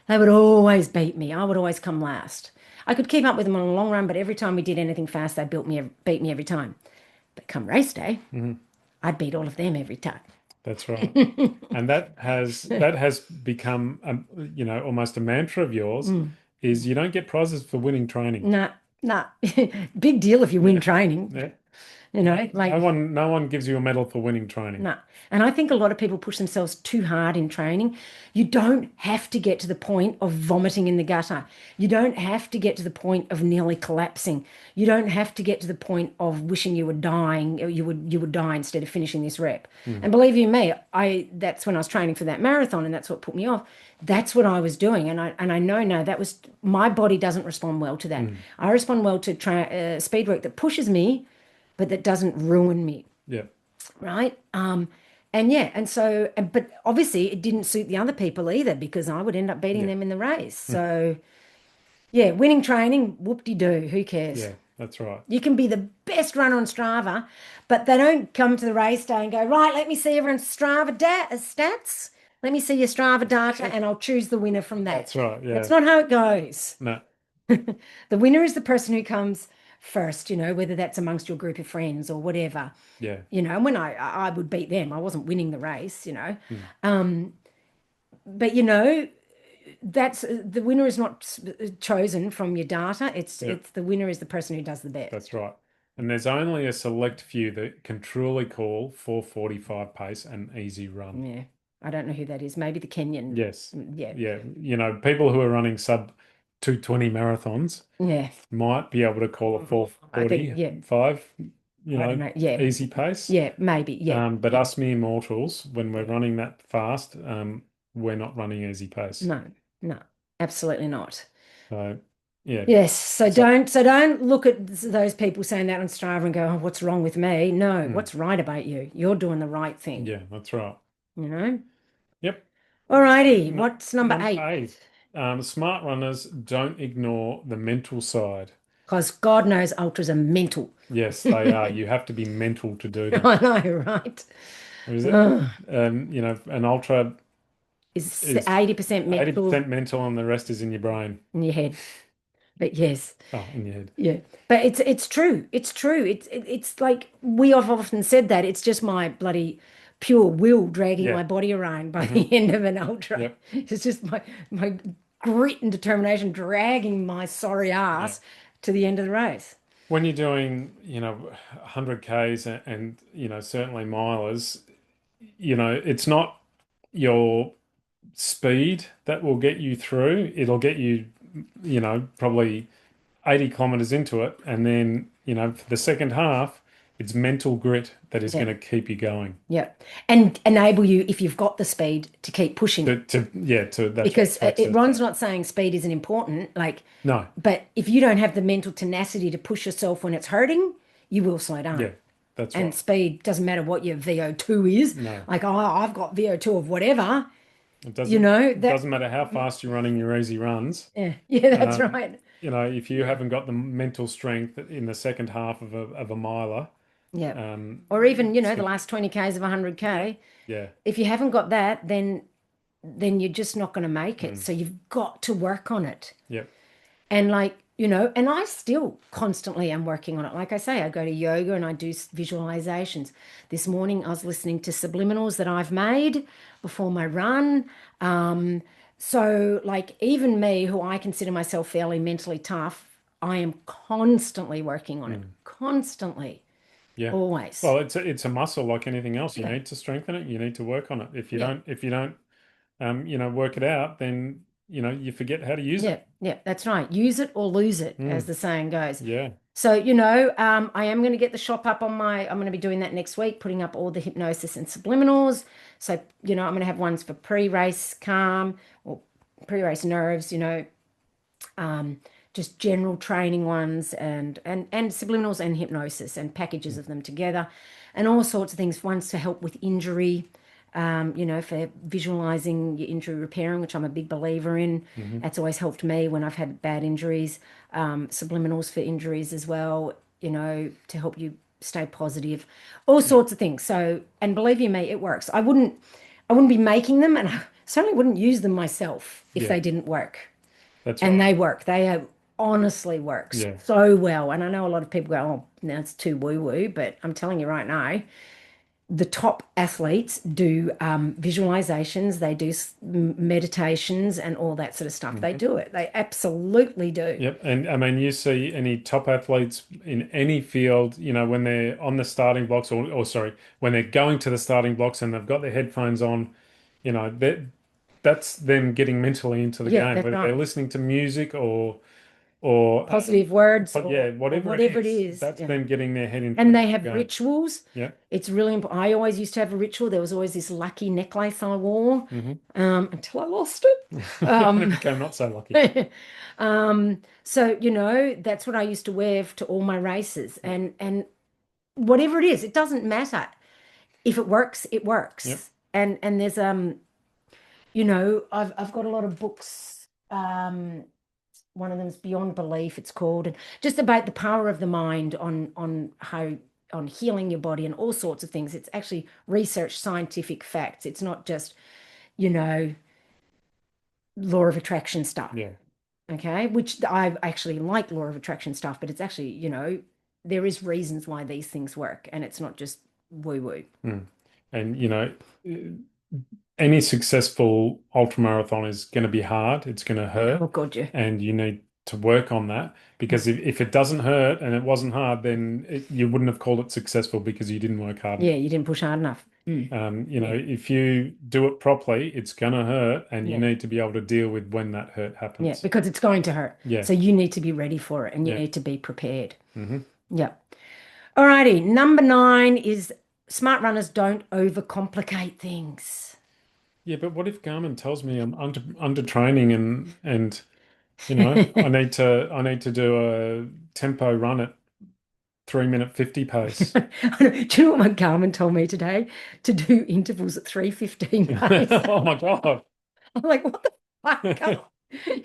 they would always beat me. I would always come last. I could keep up with them on a long run, but every time we did anything fast, they beat me every time. But come race day, Mhm. I'd beat all of them every time. That's right. And that has become almost a mantra of yours Mm. is you don't get prizes for winning training. Nah, nah. Big deal if you win Yeah. training. Yeah. Like, No one gives you a medal for winning training. no. And I think a lot of people push themselves too hard in training. You don't have to get to the point of vomiting in the gutter. You don't have to get to the point of nearly collapsing. You don't have to get to the point of wishing you were dying, or you would die instead of finishing this rep. Mm, And believe you me, I that's when I was training for that marathon, and that's what put me off. That's what I was doing, and I know now that was my body doesn't respond well to that. mm, I respond well to speed work that pushes me, but that doesn't ruin me, yeah, right? And yeah, and so, but obviously it didn't suit the other people either because I would end up beating yeah, them in the race. mm, So yeah, winning training, whoop-de-doo, who cares? yeah, that's right. You can be the best runner on Strava, but they don't come to the race day and go, right, let me see everyone's Strava stats. Let me see your Strava data and I'll choose the winner from that. That's right. That's Yeah. not how it goes. No. The winner is the person who comes first, whether that's amongst your group of friends or whatever. Yeah. And when I would beat them, I wasn't winning the race. Mm, But that's the winner is not chosen from your data. It's yeah. it's the winner is the person who does the best. That's right. And there's only a select few that can truly call 4:45 pace an easy run. Yeah. I don't know who that is. Maybe the Kenyan. Yes. Yeah. Yeah. People who are running sub 220 marathons Yeah. might be able to call a I think, yeah. 4:45, I don't know. Yeah. easy pace. Yeah. Maybe. Yeah. But Yeah. us mere mortals, when we're Yeah. running that fast, we're not running easy pace. No. No. Absolutely not. So, yeah. Yes. So So, don't look at those people saying that on Strava and go, oh, what's wrong with me? No, mm, what's right about you? You're doing the right thing, yeah, that's right. you know? Yep. Alrighty. No, What's number number 8? eight. Smart runners don't ignore the mental side. Because God knows ultras are mental. Yes, they are. You have to be mental to do them. I know, right? Or is it? Ugh. An ultra Is is 80% mental 80% mental and the rest is in your brain. in your head. But yes, Oh, in your head. yeah. But it's true. It's true. It's like we have often said that it's just my bloody pure will dragging my Yeah. body around by Hmm. the end of an ultra. Yep. It's just my grit and determination dragging my sorry Yeah. ass to the end of the race. When you're doing, 100 Ks certainly milers, it's not your speed that will get you through. It'll get you, probably 80 kilometers into it. And then, for the second half, it's mental grit that is going Yeah. to keep you going. Yeah. And enable you, if you've got the speed, to keep pushing. That's right, Because flex it. Ron's not saying speed isn't important, like, No, but if you don't have the mental tenacity to push yourself when it's hurting, you will slow yeah, down. that's And right. speed doesn't matter what your VO2 is. No, Like, oh, I've got VO2 of whatever, it you know, that, doesn't matter how fast you're running your easy runs. yeah, yeah, that's Um, right. if you haven't got the mental strength in the second half of a miler, Yeah. um, Or even, it's the good. last 20 Ks of Yeah, 100K, yeah, if you haven't got that, then you're just not going to make it. mm, So you've got to work on it. yep, And like, and I still constantly am working on it. Like I say, I go to yoga and I do visualizations. This morning I was listening to subliminals that I've made before my run. Um, so like even me, who I consider myself fairly mentally tough, I am constantly working on it. mm, Constantly, yeah. always. Well, it's a muscle like anything else. You Yeah. need to strengthen it. You need to work on it. Yeah. If you don't, work it out, then you forget how to use Yeah. it. Yeah. That's right. Use it or lose it, as Mm, the saying goes. yeah, So, I am going to get the shop up I'm going to be doing that next week, putting up all the hypnosis and subliminals. So, I'm going to have ones for pre-race calm or pre-race nerves, um, just general training ones and subliminals and hypnosis and packages mm, of them together and all sorts of things. Ones to help with injury, for visualizing your injury repairing, which I'm a big believer in. hmm, That's always helped me when I've had bad injuries. Subliminals for injuries as well, to help you stay positive, all yeah, sorts of things. So, and believe you me, it works. I wouldn't be making them, and I certainly wouldn't use them myself if yeah. they didn't work. That's And right. they work. They have honestly works Yeah. so well. And I know a lot of people go, oh, now it's too woo woo, but I'm telling you right now, the top athletes do visualizations, they do meditations and all that sort of stuff. They Mhm. do it. They absolutely do. Yep. And I mean, you see any top athletes in any field, when they're on the starting blocks, or sorry, when they're going to the starting blocks and they've got their headphones on, that's them getting mentally into the Yeah, game, that's whether right. they're listening to music or Positive words but yeah, or whatever it whatever it is, is. that's Yeah. them getting their head into And the they have game. rituals. Yeah. It's really important. I always used to have a ritual. There was always this lucky necklace I wore Hmm. until I lost it. When it Um, became not so lucky. so that's what I used to wear to all my races, Yep. and whatever it is, it doesn't matter. If it works, it Yep. works. And there's I've got a lot of books. One of them's Beyond Belief, it's called, and just about the power of the mind on how on healing your body and all sorts of things. It's actually research, scientific facts. It's not just, you know, law of attraction stuff. Yeah. Okay, which I actually like law of attraction stuff, but it's actually, there is reasons why these things work, and it's not just woo woo. Mm. And any successful ultramarathon is going to be hard. It's going to Oh hurt, God, yeah. and you need to work on that because if it doesn't hurt and it wasn't hard, then you wouldn't have called it successful because you didn't work hard Yeah, enough. you didn't push hard enough. Yeah, If you do it properly, it's going to hurt, and you yeah, need to be able to deal with when that hurt yeah, happens. because it's going to hurt. Yeah. So you need to be ready for it and you Yeah. need to be prepared. Hmm. Yeah. Alrighty. Number 9 is smart runners don't overcomplicate things. Yeah, but what if Garmin tells me I'm under training and I need to do a tempo run at 3 minute 50 pace. Do you know what my Garmin told me today? To do intervals at 3:15 pace. Oh my God. I'm like, what the fuck?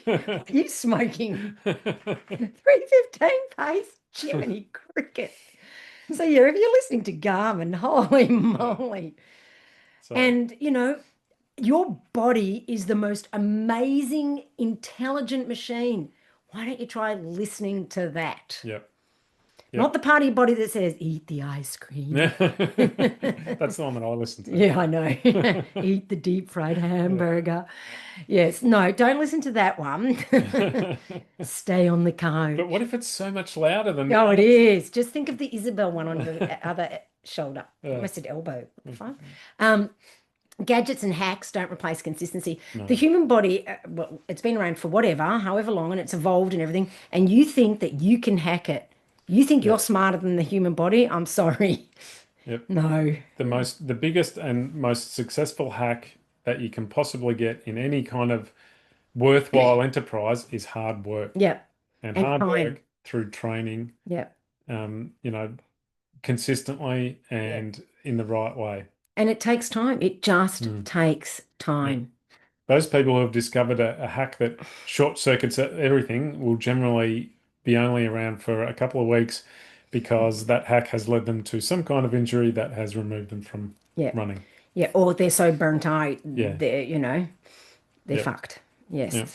What are you smoking? 3:15 pace? Jiminy cricket. So yeah, if you're listening to Garmin, holy Yeah. moly. So, And your body is the most amazing, intelligent machine. Why don't you try listening to that? yep. Not Yep. the part of your body that says, eat the ice cream. That's the one that I listen to. Yeah, I know. Eat the deep fried Yeah. hamburger. Yes, no, don't listen to that one. Stay on the But what couch. if it's so much louder than Oh, it that? is. Just think of the Isabel one on your other shoulder. I Yeah. almost said elbow. What the fuck? Um, Gadgets and hacks don't replace consistency. The No. human body, well, it's been around for whatever, however long, and it's evolved and everything. And you think that you can hack it. You think you're Yep. smarter than the human body? I'm sorry. Yep. No. The biggest and most successful hack that you can possibly get in any kind of worthwhile enterprise is hard work. Yeah. And And hard time. work through training, Yeah. um, you know, consistently Yeah. and in the right way. And it takes time. It just Mm. takes Yeah. time. Those people who have discovered a hack that short circuits everything will generally be only around for a couple of weeks because that hack has led them to some kind of injury that has removed them from Yeah. running. Yeah. Or they're so burnt out, Yeah. they're Yep. fucked. Yes. Yep.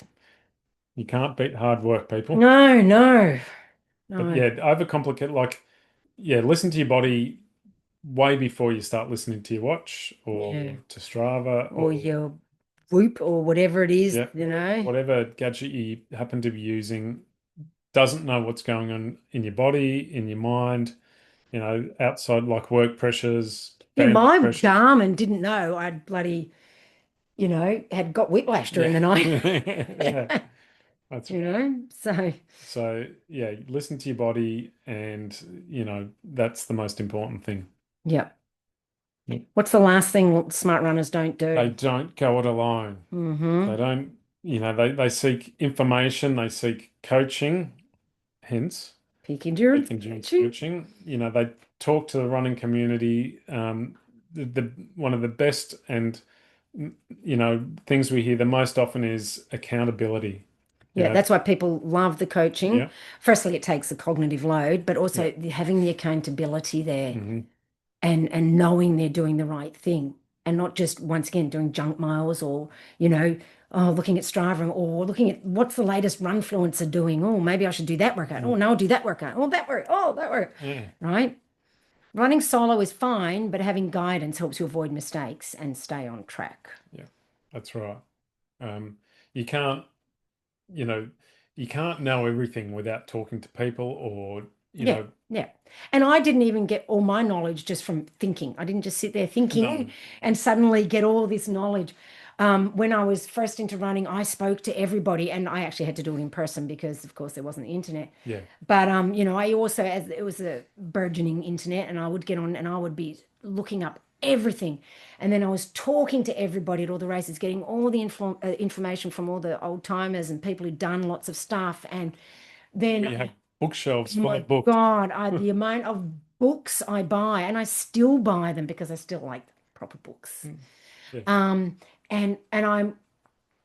You can't beat hard work, people. No, no, But no. yeah, overcomplicate, yeah, listen to your body way before you start listening to your watch Yeah. or to Strava Or or your Whoop or whatever it is, yeah, whatever gadget you happen to be using doesn't know what's going on in your body, in your mind, outside like work pressures, Yeah, family my pressures. Garmin didn't know I'd bloody, had got whiplash during Yeah. the night. Yeah, that's right. So So yeah, listen to your body and that's the most important thing. yeah. Yep. What's the last thing smart runners don't They do? don't go it alone. They Mm-hmm. don't, they seek information, they seek coaching, hence Peak endurance peak endurance coaching. coaching. They talk to the running community. One of the best and things we hear the most often is accountability. You Yeah, know, that's why people love the coaching. yeah, Firstly, it takes the cognitive load, but yeah, also having the accountability there hmm and knowing they're doing the right thing and not just once again doing junk miles or, you know, looking at Strava or looking at what's the latest runfluencer doing. Oh, maybe I should do that workout. Oh, mm, no, I'll do that workout. Oh, that work. Oh, that work. yeah. Right? Running solo is fine, but having guidance helps you avoid mistakes and stay on track. Yeah, that's right. Um, you can't, you know, you can't know everything without talking to people or, Yeah, yeah. And I didn't even get all my knowledge just from thinking. I didn't just sit there thinking no, and suddenly get all this knowledge. When I was first into running, I spoke to everybody, and I actually had to do it in person because, of course, there wasn't the internet. yeah, But I also, as it was a burgeoning internet, and I would get on and I would be looking up everything, and then I was talking to everybody at all the races, getting all the information from all the old timers and people who'd done lots of stuff, and then we have bookshelves oh full my of books. God, the amount of books I buy, and I still buy them because I still like proper books. Mm, yeah, Um, and I'm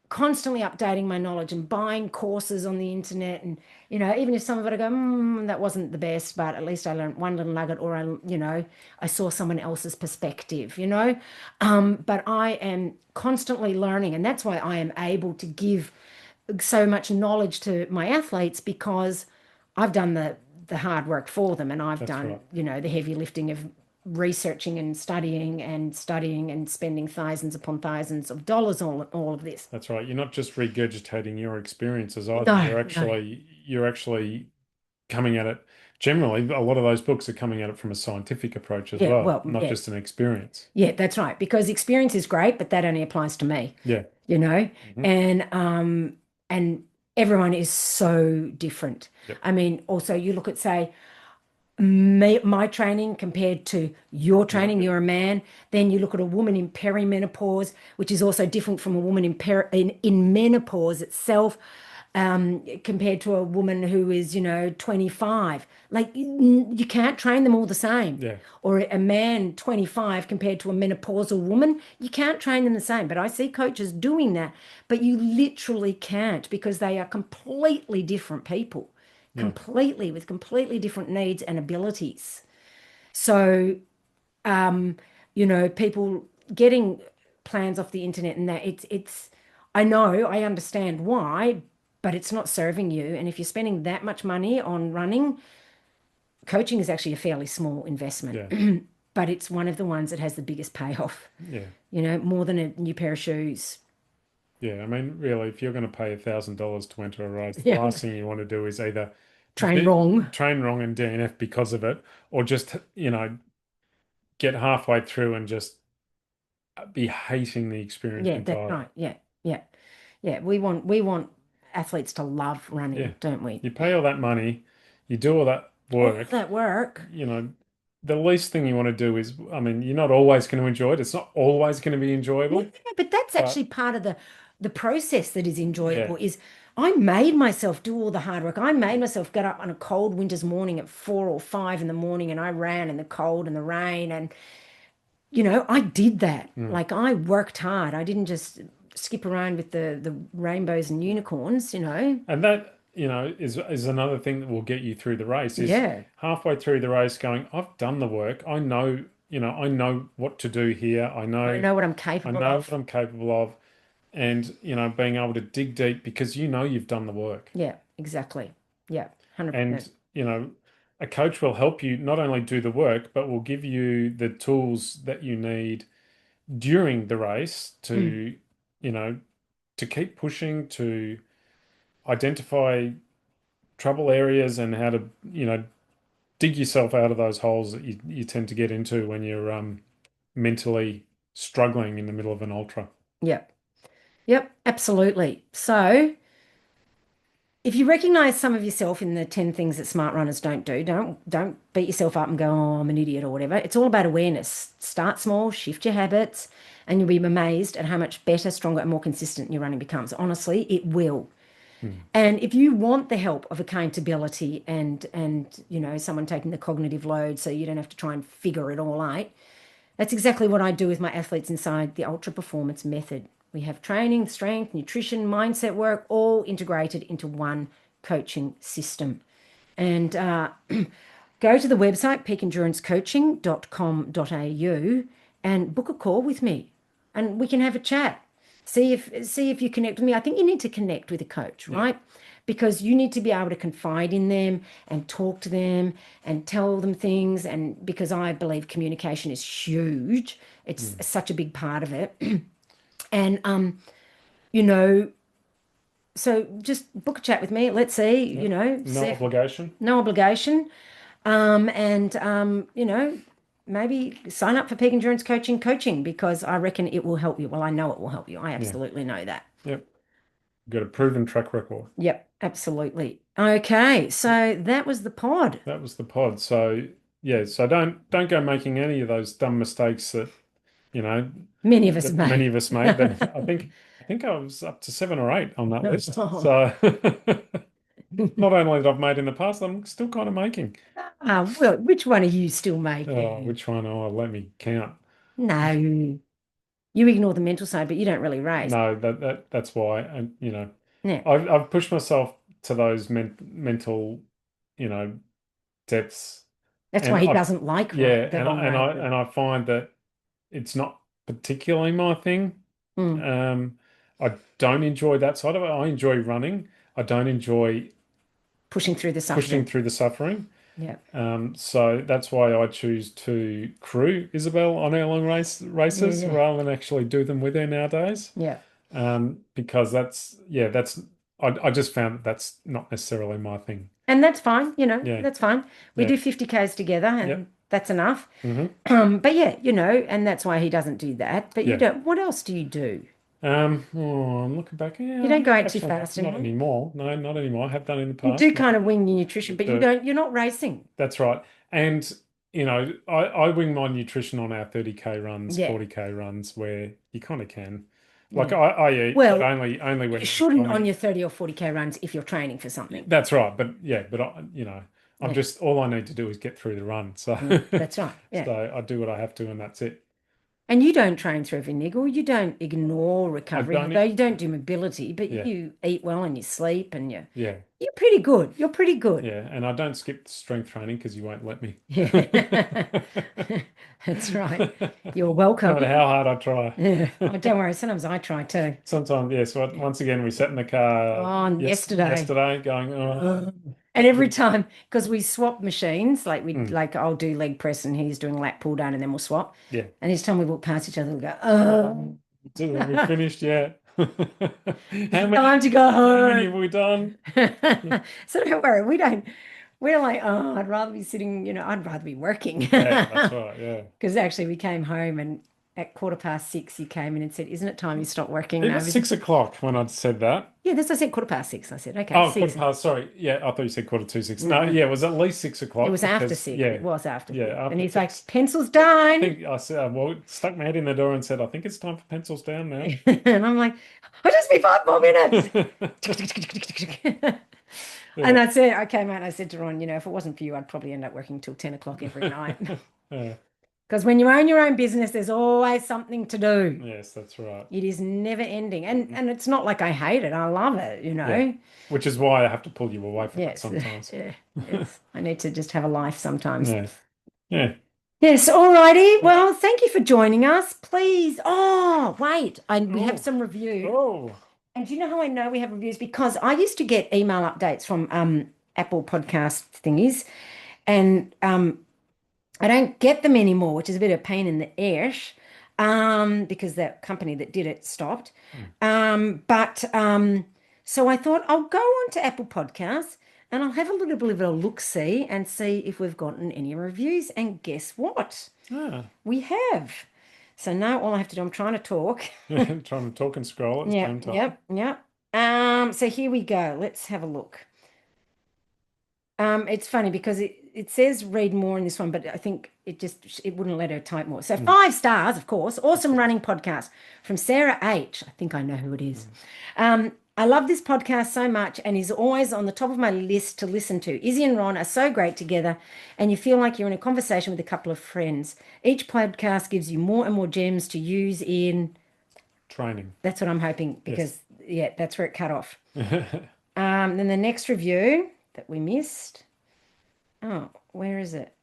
constantly updating my knowledge and buying courses on the internet. And, even if some of it I go, that wasn't the best, but at least I learned one little nugget, or I saw someone else's perspective. But I am constantly learning, and that's why I am able to give so much knowledge to my athletes because I've done the hard work for them, and I've that's done, right. the heavy lifting of researching and studying and spending thousands upon thousands of dollars on all of this. That's right. You're not just regurgitating your experiences either. No, no. You're actually coming at it. Generally, a lot of those books are coming at it from a scientific approach as Yeah, well, well, not yeah. just an experience. Yeah, that's right. Because experience is great, but that only applies to me, Yeah. you know? Hmm. And everyone is so different. Yep. I mean, also you look at, say, my training compared to your Yeah. training, you're a man. Then you look at a woman in perimenopause, which is also different from a woman in menopause itself, compared to a woman who is, 25. Like you can't train them all the same. Yeah. Or a man 25 compared to a menopausal woman, you can't train them the same. But I see coaches doing that, but you literally can't because they are completely different people, Yeah. completely with completely different needs and abilities. So, um, people getting plans off the internet and that I know, I understand why, but it's not serving you. And if you're spending that much money on running, coaching is actually a fairly small investment, Yeah. but it's one of the ones that has the biggest payoff, Yeah. more than a new pair of shoes. Yeah. I mean, really, if you're going to pay $1,000 to enter a race, the Yeah. last thing you want to do is either Train wrong. train wrong and DNF because of it, or just, get halfway through and just be hating the experience Yeah, that's entirely. right. Yeah, yeah, yeah. We want athletes to love Yeah. running, don't we? You pay all that money, you do all that All work, that work. you know, the least thing you want to do is, I mean, you're not always going to enjoy it. It's not always going to be No, enjoyable, no, but that's but actually part of the process that is yeah, enjoyable is I made myself do all the hard work. I made myself get up on a cold winter's morning at 4 or 5 in the morning and I ran in the cold and the rain and I did that. mm. Like I worked hard. I didn't just skip around with the rainbows and unicorns. And that, is another thing that will get you through the race is Yeah. halfway through the race going, I've done the work. I know what to do here. I know what I'm I capable know what of. I'm capable of. And, being able to dig deep because you've done the work. Yeah, exactly. Yeah, 100%. And, a coach will help you not only do the work, but will give you the tools that you need during the race Mm. you know, to keep pushing, to identify trouble areas and how to, dig yourself out of those holes that you tend to get into when you're mentally struggling in the middle of an ultra. Yep. Yep, absolutely. So, if you recognize some of yourself in the 10 things that smart runners don't do, don't beat yourself up and go, "Oh, I'm an idiot" or whatever. It's all about awareness. Start small, shift your habits, and you'll be amazed at how much better, stronger, and more consistent your running becomes. Honestly, it will. Hmm. And if you want the help of accountability and someone taking the cognitive load so you don't have to try and figure it all out, that's exactly what I do with my athletes inside the Ultra Performance Method. We have training, strength, nutrition, mindset work, all integrated into one coaching system. And go to the website, peakendurancecoaching.com.au, and book a call with me, and we can have a chat. See if you connect with me. I think you need to connect with a coach, Yeah. right? because you need to be able to confide in them and talk to them and tell them things. And because I believe communication is huge, it's Mm. such a big part of it. And you know, so just book a chat with me. Let's see, Yep. No see if obligation. no obligation. And maybe sign up for peak endurance coaching because I reckon it will help you. Well, I know it will help you. I Yeah. absolutely know that. Yep. Got a proven track record. Yep, absolutely. Okay, so that was the pod. That was the pod. So yeah, so don't go making any of those dumb mistakes that, you know, Many of us have that many made. of us made. That I think I was up to 7 or 8 on that list. So not only that I've made in the past, I'm still kind of making. Well, which one are you still Oh, making? which one? Oh, let me count. No, you ignore the mental side, but you don't really race. No, that's why. And Yeah, I've pushed myself to those mental, you know, depths, that's why and he I doesn't like yeah, the and long I and I races. and I find that it's not particularly my thing. Mm, Um, I don't enjoy that side of it. I enjoy running. I don't enjoy pushing through the pushing suffering. through the suffering. Yeah, So that's why I choose to crew Isabel on our long yeah, races yeah, rather than actually do them with her nowadays. yeah. Because that's I just found that that's not necessarily my thing. And that's fine, Yeah, that's fine. We yeah, do 50Ks together and yep, that's enough. hmm But yeah, and that's why he doesn't do that. But you yeah. don't, what else do you do? I'm looking back. You Yeah, don't go out too actually, fast not anymore. anymore. No, not anymore. I have done in the You past. do kind of wing your nutrition, but The you're not racing. That's right. And I wing my nutrition on our 30K runs, Yeah, 40K runs where you kind of can. Like yeah. I eat, but Well, only you when there's shouldn't on plenty. your 30 or 40K runs if you're training for something. That's right. But yeah, but I'm Yeah, just all I need to do is get through the run. So yeah, that's right. Yeah. so I do what I have to and that's it. And you don't train through every niggle. You don't ignore I recovery, don't although it. you don't do mobility, but Yeah. you eat well and you sleep and Yeah. you're pretty good. You're pretty good. Yeah. And I don't skip strength training because you won't let me. Yeah. That's right. You're No welcome. matter how hard I try. Yeah. Oh, don't worry. Sometimes I try too. Sometimes, yes. Once again, we sat in the car Oh, yesterday. yesterday going, oh, Uh, And every time, because we swap machines, mm, like I'll do leg press and he's doing lat pull down and then we'll swap. yeah. And each time we walk past each other, we go, oh, Have we finished yet? How many? time to go How many have home. we done? So don't worry, we're like, oh, I'd rather be sitting, I'd rather be working. Yeah, that's right. Yeah. Because actually we came home and at 6:15 you came in and said, isn't it time you stop working It now? was 6 o'clock when I'd said that. Yeah, that's what I said, 6:15. I said, okay, Oh, quarter six. past. Sorry. Yeah, I thought you said quarter to six. No, No, no. yeah, it was at least six It o'clock was after because six. It was after yeah, six. And after he's like, six. pencils I down. think I said, well, stuck my head in the door and said, I think it's time for pencils down now. And I'm like, I just need 5 more minutes. And Yeah. I said, okay, mate. I said to Ron, if it wasn't for you, I'd probably end up working till 10 o'clock every night. Yeah. Because when you own your own business, there's always something to do. Yes, that's right. It is never ending. And Mhm. and it's not like I hate it. I love it, Yeah. Which is why I have to pull you away from that Yes. sometimes. Yeah. Yes. I need to just have a life sometimes. Yeah. Yeah. Yes, all righty. All right. Well, thank you for joining us. Please. Oh, wait. We have Oh. some review. Oh. And do you know how I know we have reviews? Because I used to get email updates from Apple podcast thingies, and I don't get them anymore, which is a bit of a pain in the arse, because that company that did it stopped. Mm. But so I thought I'll go on to Apple Podcasts and I'll have a little bit of a look-see and see if we've gotten any reviews. And guess what? Ah. We have. So now all I have to do, I'm trying to talk. Trying to talk and scroll at the Yep, same time. yep, yep. So here we go. Let's have a look. It's funny because it says read more in this one, but I think it wouldn't let her type more. So Mm. 5 stars, of course. Of Awesome course. running podcast from Sarah H. I think I know who it is. Mm. I love this podcast so much and is always on the top of my list to listen to. Izzy and Ron are so great together, and you feel like you're in a conversation with a couple of friends. Each podcast gives you more and more gems to use in. Training. That's what I'm hoping Yes. because, yeah, that's where it cut off. Then the next review that we missed. Oh, where is it?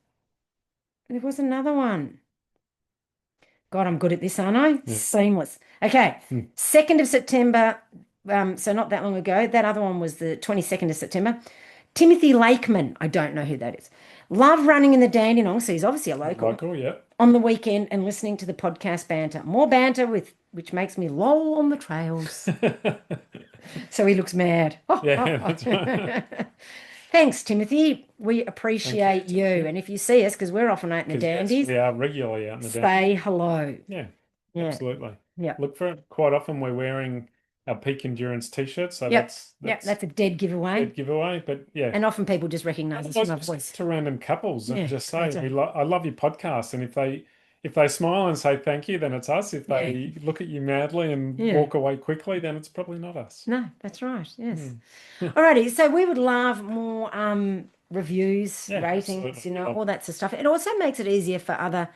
There was another one. God, I'm good at this, aren't I? Yeah. Seamless. Okay. Mm. 2nd of September. So not that long ago. That other one was the 22nd of September. Timothy Lakeman, I don't know who that is. Love running in the Dandenong, so he's obviously a local, Local, yeah. on the weekend and listening to the podcast banter. More banter with which makes me loll on the trails. So he looks mad. Yeah, that's right. Thanks, Timothy. We Thank you, appreciate you. Timothy. And if you see us, because we're often out in the Because yes, dandies, we are regularly out in the say Dandenong. hello. Yeah, Yeah. absolutely. Yeah. Look for it. Quite often we're wearing our peak endurance t-shirts, so Yep. that's Yep. that's That's a dead a giveaway. giveaway. But yeah, And often people just recognize us from otherwise our just speak voice. to random couples and Yeah. just say, That's "Hey, right. I love your podcast." And if they smile and say thank you, then it's us. If Yeah. they look at you madly and Yeah. walk away quickly, then it's probably not us. No, that's right. Yes. Hmm. Alrighty. So we would love more reviews, Yeah, ratings, absolutely. all that sort of stuff. It also makes it easier for other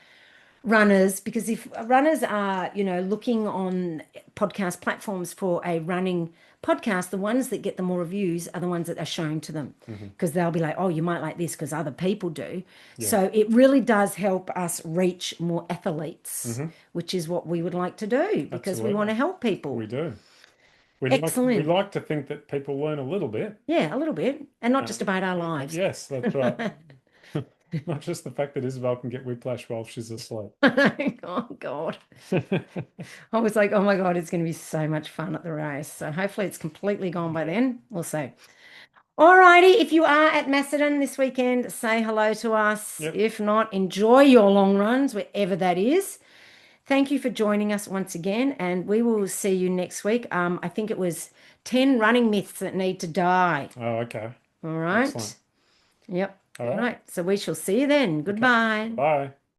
runners because if runners are, looking on podcast platforms for a running podcast, the ones that get the more reviews are the ones that are shown to them Hmm. because they'll be like, oh, you might like this because other people do. Yeah. So it really does help us reach more athletes, Hmm. which is what we would like to do because we want Absolutely. to help people. We do. We Excellent. like to think that people learn a little bit. Yeah, a little bit. And not Uh, just about our lives. yes, that's right. Not just the fact that Isabel can get whiplash while she's asleep. Oh, God. I was like, oh my God, it's going to be so much fun at the race. So hopefully it's completely gone by then. We'll see. All righty. If you are at Macedon this weekend, say hello to us. Yep. If not, enjoy your long runs, wherever that is. Thank you for joining us once again, and we will see you next week. I think it was 10 running myths that need to die. Oh, okay. All Excellent. right. Yep. All All right. right. So we shall see you then. Okay. Goodbye. Bye.